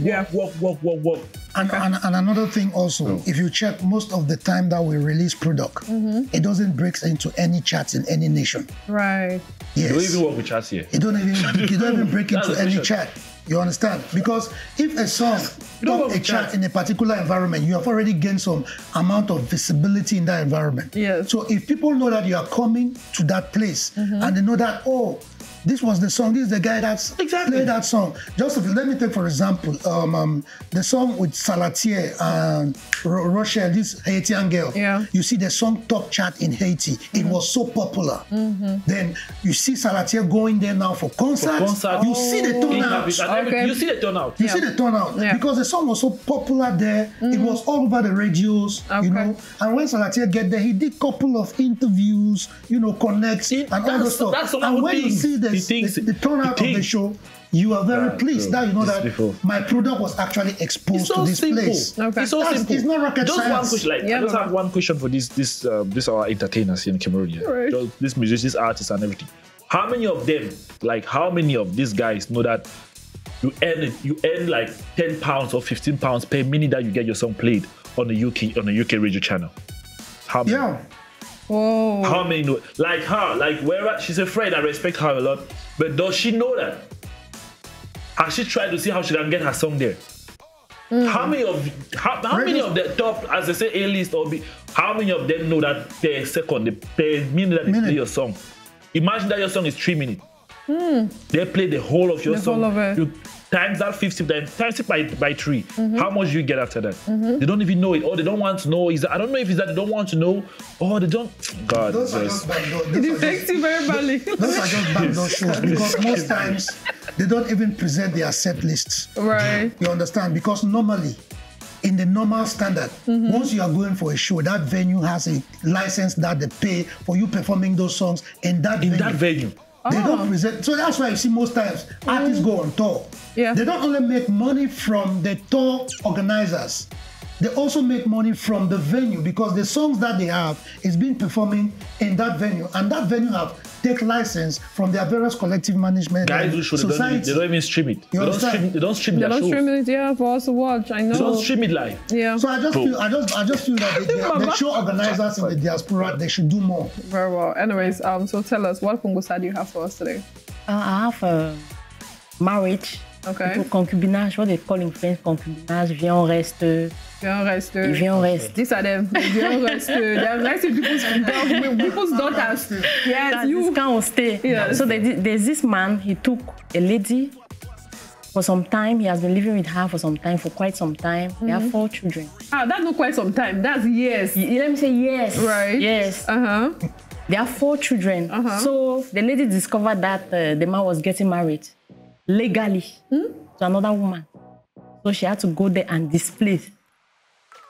[SPEAKER 5] And another thing also, if you check most of the time that we release product, it doesn't break into any charts in any nation.
[SPEAKER 1] Right.
[SPEAKER 5] Yes.
[SPEAKER 3] You don't even work with charts here.
[SPEAKER 5] You don't even break into any chart. You understand? Because if a song top a chart in a particular environment, you have already gained some amount of visibility in that environment.
[SPEAKER 1] Yes.
[SPEAKER 5] So if people know that you are coming to that place and they know that, oh, this was the song, this is the guy that's played that song. Let me take, for example, the song with Salatier and Rochelle, this Haitian girl.
[SPEAKER 1] Yeah.
[SPEAKER 5] You see the song top chart in Haiti. It was so popular. Then you see Salatier going there now for concerts. You see the turnout.
[SPEAKER 3] You see the turnout.
[SPEAKER 5] You see the turnout. Because the song was so popular there. It was all over the radios, you know. And when Salatier get there, he did a couple of interviews, you know, connects and all the stuff. And when you see the turnout of the show, you are very pleased that you know that my product was actually exposed to this place.
[SPEAKER 1] Okay.
[SPEAKER 3] It's so simple.
[SPEAKER 5] It's not rocket science.
[SPEAKER 3] One question, I just have one question for this our entertainers here in Cameroon.
[SPEAKER 1] Right.
[SPEAKER 3] These musicians, these artists, and everything. How many of them, how many of these guys know that you earn like £10 or £15 per minute that you get your song played on the UK radio channel? How many?
[SPEAKER 5] Yeah.
[SPEAKER 1] Whoa.
[SPEAKER 3] How many know? Like her, wherever she's a friend, I respect her a lot. But does she know that? Has she tried to see how she can get her song there? How many of the top, as they say, A-list or B, how many of them know that per second, per minute that they play your song? Imagine that your song is 3 minutes. They play the whole of your song.
[SPEAKER 1] Whole of it.
[SPEAKER 3] You times that 50, times it by 3. How much do you get after that? They don't even know it, or they don't want to know. I don't know if it's that they don't want to know, or they don't. God,
[SPEAKER 5] Those are just backdoor.
[SPEAKER 1] It affects you very badly.
[SPEAKER 5] Those are just backdoor shows because most times they don't even present their set lists.
[SPEAKER 1] Right.
[SPEAKER 5] You understand? Because normally, in the normal standard, once you are going for a show, that venue has a license that they pay for you performing those songs in that venue. They don't present. So that's why you see most times artists go on tour.
[SPEAKER 1] Yeah.
[SPEAKER 5] They don't only make money from the tour organizers. They also make money from the venue because the songs that they have is being performing in that venue, and that venue have take license from their various collective management.
[SPEAKER 3] Guys who should they don't even stream it. They don't stream
[SPEAKER 1] it, yeah, for us to watch. I know.
[SPEAKER 3] They don't stream it live.
[SPEAKER 1] Yeah.
[SPEAKER 5] So I just feel that the show organizers in the diaspora, they should do more.
[SPEAKER 1] Very well. Anyways, so tell us, what Pungusa do you have for us today?
[SPEAKER 7] I have marriage.
[SPEAKER 1] Okay.
[SPEAKER 7] Concubinage, what they call in French concubinage, viens reste. Viens reste.
[SPEAKER 1] These are them. Viens reste. They are resting people's daughters. Yes,
[SPEAKER 7] you can't stay.
[SPEAKER 1] Yes.
[SPEAKER 7] So there's this man, he took a lady for some time. He has been living with her for quite some time. They have 4 children.
[SPEAKER 1] That's not quite some time. That's years.
[SPEAKER 7] Let me say yes.
[SPEAKER 1] Right.
[SPEAKER 7] Yes. They have 4 children. So the lady discovered that the man was getting married legally to another woman. So she had to go there and display.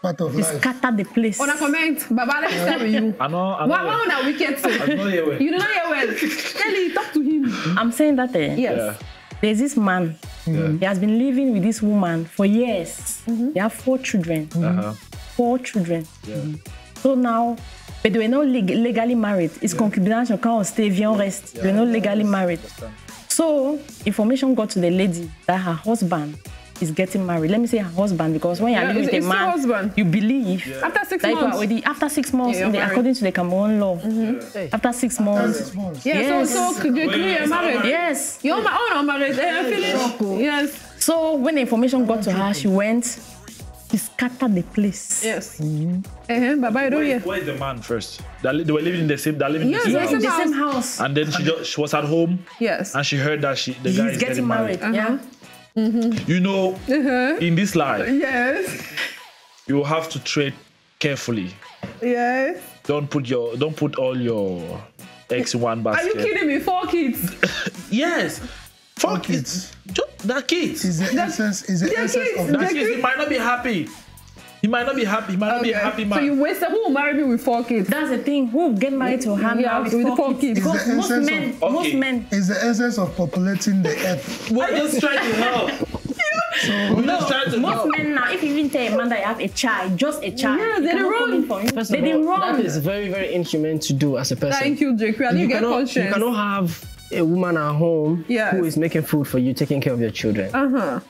[SPEAKER 5] Part of
[SPEAKER 7] she
[SPEAKER 5] life.
[SPEAKER 7] Scattered the place.
[SPEAKER 1] On a comment, Baba, let's start with you.
[SPEAKER 3] I know.
[SPEAKER 1] Why on a wicked thing? You do not hear well. Kelly, talk to him.
[SPEAKER 7] I'm saying that
[SPEAKER 1] yes.
[SPEAKER 7] There's this man. He has been living with this woman for years. They have 4 children. 4 children. So now, but they were not legally married. It's concubinage, quand on stay, viens reste. They were not legally married. So, information got to the lady that her husband is getting married. Let me say her husband, because when you're living with a man, you believe.
[SPEAKER 1] After 6 months.
[SPEAKER 7] After 6 months, according to the Cameroon law. After 6 months.
[SPEAKER 1] Yes. So you're married.
[SPEAKER 7] Yes.
[SPEAKER 1] You're married. Yes.
[SPEAKER 7] So when the information got to her, she went. She scattered the place.
[SPEAKER 1] Yes. Baba,
[SPEAKER 3] where is the man first? They were living in the same. They're living in
[SPEAKER 7] the same house.
[SPEAKER 3] And then she was at home.
[SPEAKER 1] Yes.
[SPEAKER 3] And she heard that the guy is getting married.
[SPEAKER 7] Yeah.
[SPEAKER 3] You know, in this life,
[SPEAKER 1] yes,
[SPEAKER 3] you have to trade carefully.
[SPEAKER 1] Yes.
[SPEAKER 3] Don't put all your eggs in one basket.
[SPEAKER 1] Are you kidding me? 4 kids.
[SPEAKER 3] Yes. 4 kids. They're kids.
[SPEAKER 5] Is the essence of
[SPEAKER 3] that kids. He might not be happy. He might not be happy. He might not be a happy man.
[SPEAKER 1] So you wasted. Who will marry me with 4 kids?
[SPEAKER 7] That's the thing. Who will get married to her now with 4 kids? Because most men.
[SPEAKER 5] Is the essence of populating the earth.
[SPEAKER 3] We're just trying to help.
[SPEAKER 7] Most men now, if you even tell a man that you have a child, just a child,
[SPEAKER 1] they didn't run.
[SPEAKER 7] They didn't run.
[SPEAKER 4] That is very, very inhuman to do as a person.
[SPEAKER 1] Thank you, Jake. You get conscious.
[SPEAKER 4] You cannot have a woman at home who is making food for you, taking care of your children.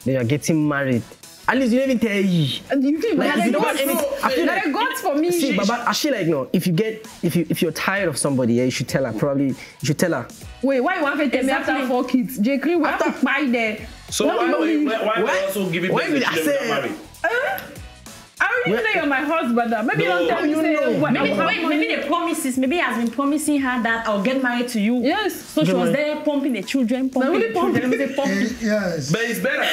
[SPEAKER 4] They are getting married. At least you don't even tell you.
[SPEAKER 1] You think
[SPEAKER 4] like,
[SPEAKER 1] you I feel like God's for me.
[SPEAKER 4] See, but I feel like no. If you're tired of somebody, you should tell her. Probably you should tell her.
[SPEAKER 1] Wait, why you want to tell me after 4 kids? Jake, we have to buy there.
[SPEAKER 3] So why also giving birth to children that married?
[SPEAKER 1] I already know you're my husband. Maybe don't tell me.
[SPEAKER 7] Maybe the promises. Maybe he has been promising her that I'll get married to you.
[SPEAKER 1] Yes.
[SPEAKER 7] So she was there pumping the children.
[SPEAKER 5] Yes.
[SPEAKER 3] But it's better.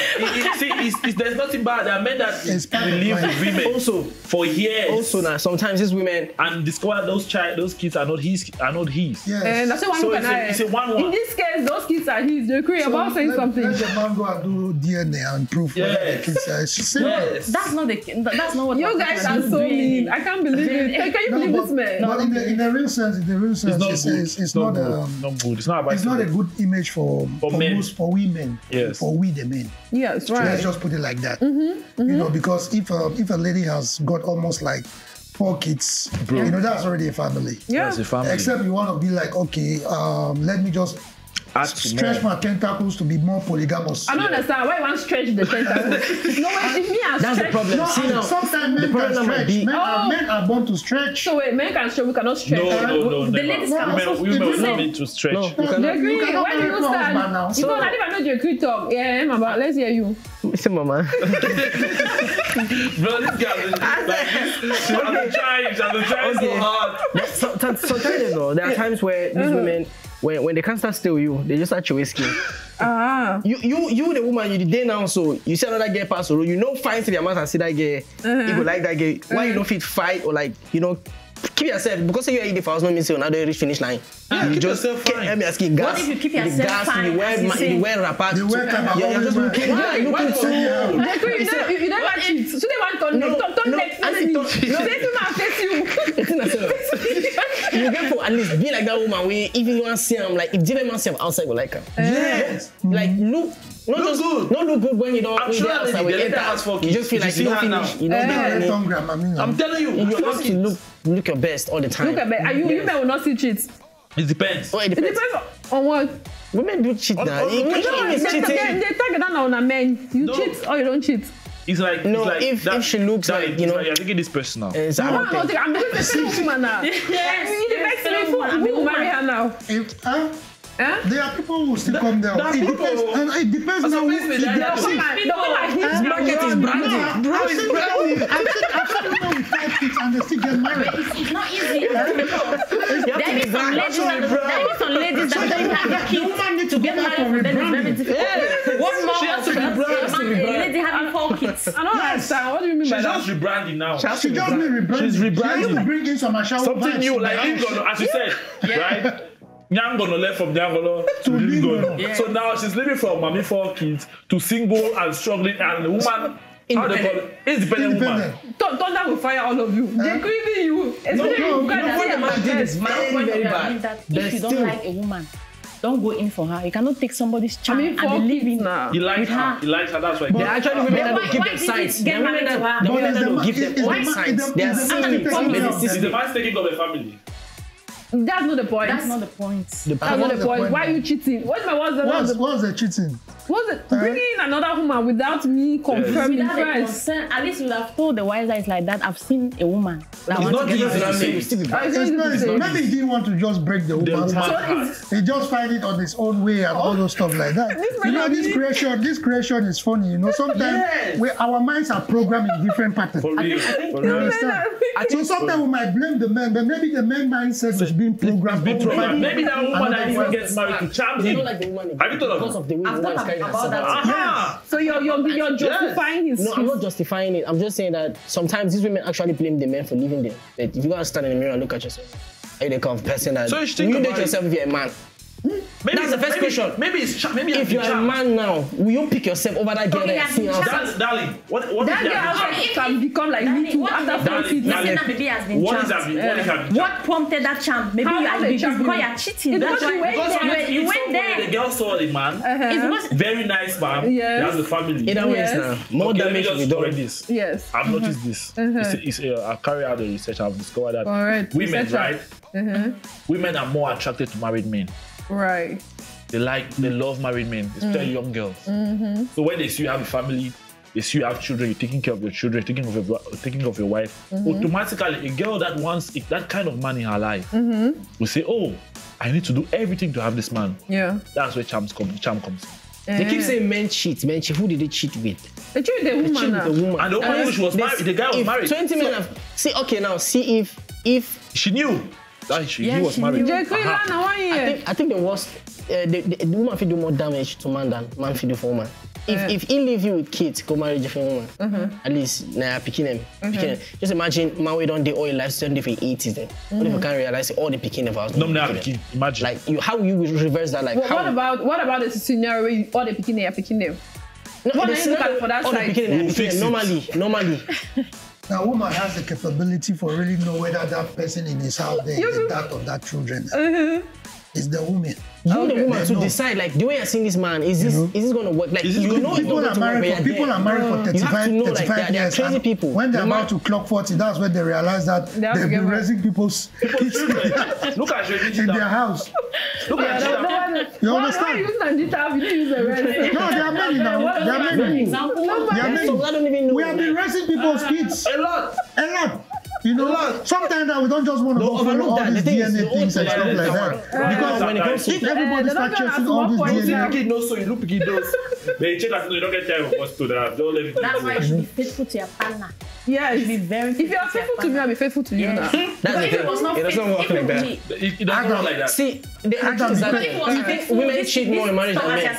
[SPEAKER 3] There's nothing bad. There are men that live with women also for years.
[SPEAKER 4] Also now, sometimes these women
[SPEAKER 3] and discover those kids are not his.
[SPEAKER 5] Yes.
[SPEAKER 1] And that's one
[SPEAKER 3] it's a 1-1.
[SPEAKER 1] In this case, those kids are his. You're crazy about saying something.
[SPEAKER 5] Let the man go and do DNA and prove whether the kids are.
[SPEAKER 3] Yes.
[SPEAKER 7] That's not what
[SPEAKER 1] you guys are so mean. I can't believe it. Can you believe this man?
[SPEAKER 5] But in the real sense, it's not
[SPEAKER 3] good. It's not
[SPEAKER 5] a good image for women.
[SPEAKER 3] Yes.
[SPEAKER 5] For we the men.
[SPEAKER 1] Yes, right.
[SPEAKER 5] Let's just put it like that. You know, because if a lady has got almost like 4 kids, you know, that's already a family.
[SPEAKER 1] Yeah.
[SPEAKER 3] That's a family.
[SPEAKER 5] Except you want to be like, okay, let me just stretch my tentacles to be more polygamous.
[SPEAKER 1] I don't understand why you want to stretch the tentacles. No, if me and
[SPEAKER 4] that's
[SPEAKER 1] stretch,
[SPEAKER 4] the problem.
[SPEAKER 5] No,
[SPEAKER 4] see now,
[SPEAKER 5] sometimes men can stretch. Men are born to stretch.
[SPEAKER 1] So wait, men can stretch, we cannot stretch.
[SPEAKER 3] No,
[SPEAKER 1] the ladies can also
[SPEAKER 3] women need to stretch.
[SPEAKER 5] No,
[SPEAKER 1] you agree? When do you start?
[SPEAKER 5] now.
[SPEAKER 1] You don't even know your creed talk. Yeah, Mama, let's hear you.
[SPEAKER 4] Listen, Mama.
[SPEAKER 3] Bro, this girl is like, she's trying so hard.
[SPEAKER 4] Sometimes, there are times where these women, when they can't start stay with you, they just start your skin. You the woman, you the day now, so you see another girl pass the road, you know fine to the amount and see that girl, you go like that girl. Why you don't fit fight or like, you know, keep yourself, because you are eating fast, no means you're not the reach finish line. You just let me ask you, gas.
[SPEAKER 7] What if you keep yourself fine?
[SPEAKER 4] You wear wrapper. You just looking too.
[SPEAKER 1] You never cheat. So they want connect. Don't next me. No, they do not face you.
[SPEAKER 4] You get for at least be like that woman. We even want to see him, like if Jimmy man see him outside, we like her.
[SPEAKER 3] Yes.
[SPEAKER 4] Like look. Not look good when you don't.
[SPEAKER 3] I'm sure that they enter house for kids.
[SPEAKER 4] You just feel like you don't finish. You don't.
[SPEAKER 3] I'm telling you,
[SPEAKER 4] you have to look your best all the time.
[SPEAKER 1] Look your best. You men will not see cheats.
[SPEAKER 3] It depends.
[SPEAKER 4] Oh, it depends
[SPEAKER 1] on what.
[SPEAKER 4] Women do cheat now.
[SPEAKER 1] They target down on a man. You cheat or you don't cheat.
[SPEAKER 3] It's like
[SPEAKER 4] if she looks like you know,
[SPEAKER 3] you're taking this person now.
[SPEAKER 1] I'm just a woman now. It makes me marry her now.
[SPEAKER 5] There are people who still come there. It depends on who.
[SPEAKER 4] His market is branded.
[SPEAKER 5] I've seen people with 5 kids and they still get married.
[SPEAKER 7] It's not easy. There is some ladies that don't have kids to get married. Then it's very difficult. What more?
[SPEAKER 3] She has to be branded.
[SPEAKER 7] A lady having 4 kids.
[SPEAKER 1] I don't understand. What do you mean by that?
[SPEAKER 3] She's just rebranding now.
[SPEAKER 5] She just rebranding.
[SPEAKER 3] She's rebranding.
[SPEAKER 5] She has to bring in some
[SPEAKER 3] something new, like as you said, right? Nyangolo left from Nyangolo to Lingo. Yeah. So now she's living from mommy 4 kids to single and struggling and the woman. How they call it? Independent woman.
[SPEAKER 1] Thunder will fire all of you. They're grieving you. Especially you guys.
[SPEAKER 7] Very bad. If you don't like a woman, don't go in for her. You cannot take somebody's charm and believe in her.
[SPEAKER 3] He likes her. He likes her. That's why.
[SPEAKER 4] They're actually women that don't give them signs. The women that don't give them all the signs. They are seeing it.
[SPEAKER 3] Is the man taking up a family?
[SPEAKER 1] That's not the point.
[SPEAKER 7] That's not the point.
[SPEAKER 1] That's not the point. Why are you cheating? What's
[SPEAKER 5] the cheating?
[SPEAKER 1] What's it? Bringing in another woman without me confirming first.
[SPEAKER 7] At least you have told the wise guys like that. I've seen a woman.
[SPEAKER 3] It's not easy.
[SPEAKER 5] Maybe he didn't want to just break the woman's heart. He just find it on his own way and all those stuff like that. You know, this creation is funny. You know, sometimes our minds are programmed in different patterns.
[SPEAKER 3] For real.
[SPEAKER 5] So sometimes we might blame the men, but maybe the men mindset is being programmed.
[SPEAKER 3] Maybe that woman that even gets married to charm him. Have you thought of it?
[SPEAKER 7] About that.
[SPEAKER 1] So you're justifying his.
[SPEAKER 4] No, I'm not justifying it. I'm just saying that sometimes these women actually blame the men for leaving them. That if you gotta stand in the mirror and look at yourself, are you the kind of person that you date yourself if you're a man? Maybe that's the first question. Maybe if you're a man now, will you pick yourself over that girl that you see outside?
[SPEAKER 3] Darling, what
[SPEAKER 1] that girl can become like me too after 4 kids.
[SPEAKER 7] What prompted that charm? Maybe you are because you're cheating. That's why you went there.
[SPEAKER 3] The girl saw the man. Very nice man. He has a family.
[SPEAKER 4] In a way now, more damage we do.
[SPEAKER 3] This.
[SPEAKER 1] Yes.
[SPEAKER 3] I've noticed this. I carry out the research. I've discovered that women, right? Women are more attracted to married men.
[SPEAKER 1] Right.
[SPEAKER 3] They love married men, especially young girls. So when they see you have a family, they see you have children, you're taking care of your children, taking of your wife. Automatically, a girl that wants that kind of man in her life will say, "Oh, I need to do everything to have this man."
[SPEAKER 1] Yeah.
[SPEAKER 3] That's where charm comes.
[SPEAKER 4] They keep saying men cheat. Who did they cheat with?
[SPEAKER 1] They cheat with the woman.
[SPEAKER 3] And the woman who was married, the guy was married.
[SPEAKER 4] 20 men have. See if
[SPEAKER 3] she knew. He was married.
[SPEAKER 4] I think the worst, the woman will do more damage to man than man will do for woman. If he leave you with kids, go marry a different woman. At least, picking them. Just imagine, man, we don't do all your life, don't do for 80s then. What if you can't realize all the picking of us?
[SPEAKER 3] No, imagine.
[SPEAKER 4] Like, how you reverse that? Like,
[SPEAKER 1] what about the scenario where all the picking them are picking them?
[SPEAKER 4] No, what are you looking for that side? Normally.
[SPEAKER 5] Now, a woman has the capability for really know whether that person in his house is the dad of that children. It's the woman.
[SPEAKER 4] You the woman to decide, like, the way you're seeing this man, is this going to work? Like, you know
[SPEAKER 5] people are married for 35 years.
[SPEAKER 4] Crazy people.
[SPEAKER 5] When they're about to clock 40, that's when they realize that they've been raising people's kids
[SPEAKER 3] Look at
[SPEAKER 5] in their house.
[SPEAKER 3] Look at
[SPEAKER 5] you understand? No, they are many now. They are many. We have been raising people's kids.
[SPEAKER 3] A lot.
[SPEAKER 5] You know, sometimes we don't just want to go follow all these DNA things and stuff like that. Because
[SPEAKER 4] when it comes to
[SPEAKER 5] if everybody starts chasing all these DNA,
[SPEAKER 3] you know, so you look at those. But you check that you don't get time for us to that. Don't let it.
[SPEAKER 7] That's why you should be faithful to your partner.
[SPEAKER 1] Yeah,
[SPEAKER 7] You should be very
[SPEAKER 1] if you are faithful to me, I'll be faithful to you now.
[SPEAKER 4] That's the thing. It doesn't work like that.
[SPEAKER 3] It doesn't work like that.
[SPEAKER 4] See, the truth is that women cheat more in marriage than men. They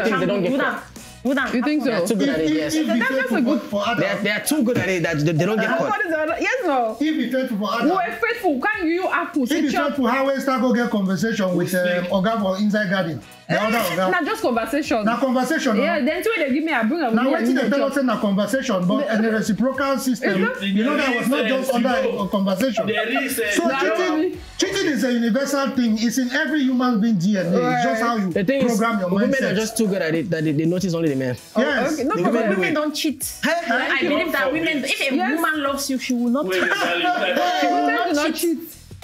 [SPEAKER 4] think they don't get caught.
[SPEAKER 1] You think so?
[SPEAKER 4] They're too good at it, yes. They are too good at it that they don't get caught.
[SPEAKER 1] Yes, no.
[SPEAKER 5] if you faithful for
[SPEAKER 1] Who
[SPEAKER 5] others,
[SPEAKER 1] are faithful? Can you apple?
[SPEAKER 5] if you faithful, how we start go get conversation with Oga for inside garden? The other Oga.
[SPEAKER 1] Not just conversation.
[SPEAKER 5] Na conversation.
[SPEAKER 1] Yeah, then two they give me a bring a
[SPEAKER 5] Now waiting they tell us na conversation, but in the reciprocal system, you know that was not just under a conversation. So cheating is a universal thing. It's in every human being DNA. It's just how you program your mindset.
[SPEAKER 4] Women are just too good at it that they notice only the men.
[SPEAKER 5] Yes.
[SPEAKER 1] Okay. No,
[SPEAKER 7] Because
[SPEAKER 1] problem.
[SPEAKER 7] women don't cheat. I believe that women, if a woman loves you, she will not cheat.
[SPEAKER 1] Women do not cheat.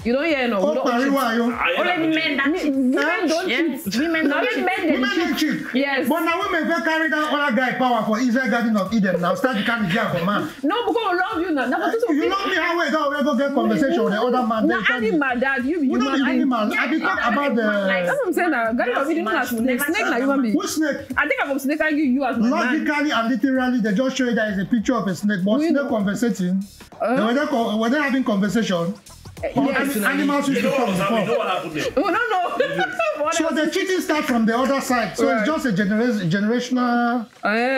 [SPEAKER 1] You don't hear no.
[SPEAKER 5] Oh,
[SPEAKER 1] We don't cheat.
[SPEAKER 7] Only men that cheat.
[SPEAKER 1] Women don't cheat.
[SPEAKER 7] Women don't cheat.
[SPEAKER 5] Women don't cheat.
[SPEAKER 1] Yes.
[SPEAKER 5] But now women will carry that other guy power for Israel Garden of Eden. Now start to carry the for man.
[SPEAKER 1] No, because I love you now.
[SPEAKER 5] You know me how we go get conversation with the other man.
[SPEAKER 1] No animal, dad. You be
[SPEAKER 5] We don't
[SPEAKER 1] human
[SPEAKER 5] be
[SPEAKER 1] being.
[SPEAKER 5] animals. I be talk about
[SPEAKER 1] That's
[SPEAKER 5] the
[SPEAKER 1] what I'm saying now. Garden of Eden not snake. Snake na human being.
[SPEAKER 5] who snake.
[SPEAKER 1] I think I'm snake and you as my man.
[SPEAKER 5] Logically and literally, they just show you that is a picture of a snake. But snake conversating. When they're having conversation.
[SPEAKER 1] Yes.
[SPEAKER 5] Animals used to talk
[SPEAKER 3] You know
[SPEAKER 5] before.
[SPEAKER 3] what happened there?
[SPEAKER 1] Oh, no.
[SPEAKER 5] So the cheating starts from the other side. So it's just a generational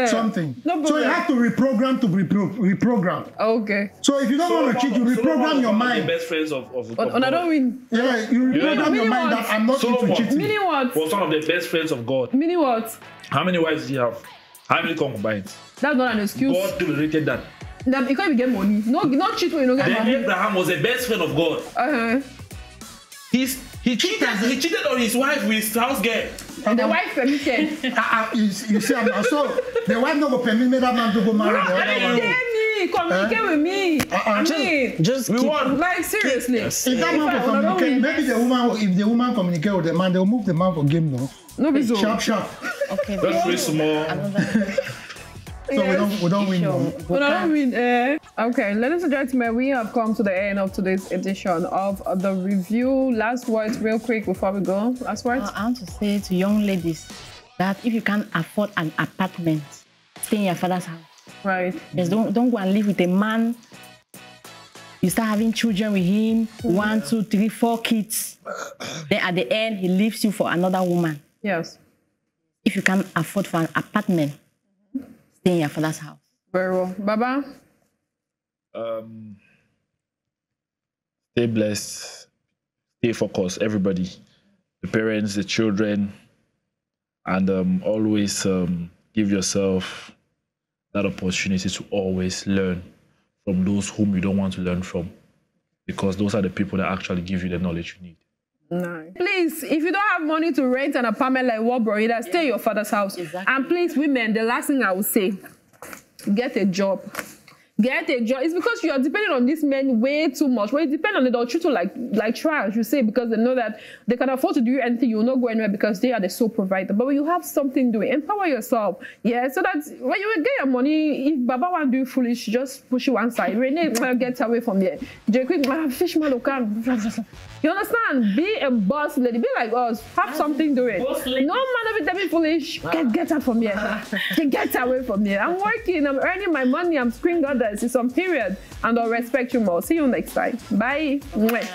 [SPEAKER 5] something.
[SPEAKER 1] No,
[SPEAKER 5] So you have to reprogram to reprogram.
[SPEAKER 1] Okay.
[SPEAKER 5] So if you don't want to cheat, you reprogram your
[SPEAKER 3] The
[SPEAKER 5] mind.
[SPEAKER 3] best friends of
[SPEAKER 1] And I don't win.
[SPEAKER 5] Yeah, you reprogram your mind that I'm not into cheating.
[SPEAKER 1] Meaning what?
[SPEAKER 3] was one of the best friends of God.
[SPEAKER 1] Meaning what?
[SPEAKER 3] How many wives did he have? How many concubines?
[SPEAKER 1] That's not an excuse.
[SPEAKER 3] God tolerated that.
[SPEAKER 1] That you can't even get money. No, not cheat when you don't get
[SPEAKER 3] Then
[SPEAKER 1] money.
[SPEAKER 3] Abraham was the best friend of God. He cheated on his wife with his house girl.
[SPEAKER 1] And the wife permitted.
[SPEAKER 5] You see, so the wife not go permit that man to go marry the other one.
[SPEAKER 1] Communicate with me. I mean,
[SPEAKER 4] Just
[SPEAKER 3] We won.
[SPEAKER 1] like seriously.
[SPEAKER 5] If that man will communicate, maybe the woman, if the woman communicate with the man, they'll move the man for game now.
[SPEAKER 1] No be so.
[SPEAKER 5] Sharp.
[SPEAKER 7] Okay,
[SPEAKER 3] Just very small.
[SPEAKER 5] So we don't win now.
[SPEAKER 1] But I don't mean, okay, ladies and gentlemen, we have come to the end of today's edition of the review. Last words, real quick, before we go. Last words.
[SPEAKER 7] I want to say to young ladies that if you can't afford an apartment, stay in your father's house.
[SPEAKER 1] Right.
[SPEAKER 7] Just don't go and live with a man. You start having children with him, 1, 2, 3, 4 kids. Then at the end, he leaves you for another woman.
[SPEAKER 1] Yes.
[SPEAKER 7] If you can't afford for an apartment, stay in your father's house.
[SPEAKER 1] Very well. Baba?
[SPEAKER 3] Stay blessed. Stay focused, everybody. The parents, the children. And always give yourself that opportunity to always learn from those whom you don't want to learn from. Because those are the people that actually give you the knowledge you need.
[SPEAKER 1] Nice. Please, if you don't have money to rent an apartment like what, bro, either stay in your father's house.
[SPEAKER 7] Exactly.
[SPEAKER 1] And please, women, the last thing I would say, get a job. Get a job. It's because you are depending on these men way too much. When you depend on it, they'll treat you like trash, you say, because they know that they can afford to do anything. You will not go anywhere because they are the sole provider. But when you have something doing, empower yourself. Yeah, so that when you get your money, if Baba want to do foolish, just push you one side. Renee, get away from here. Fish man, you understand? Be a boss lady. Be like us. Have something doing. No man of it be foolish. Get out from here. Get away from here. I'm working. I'm earning my money. I'm screwing others. It's on period. And I'll respect you more. See you next time. Bye.
[SPEAKER 5] Bye.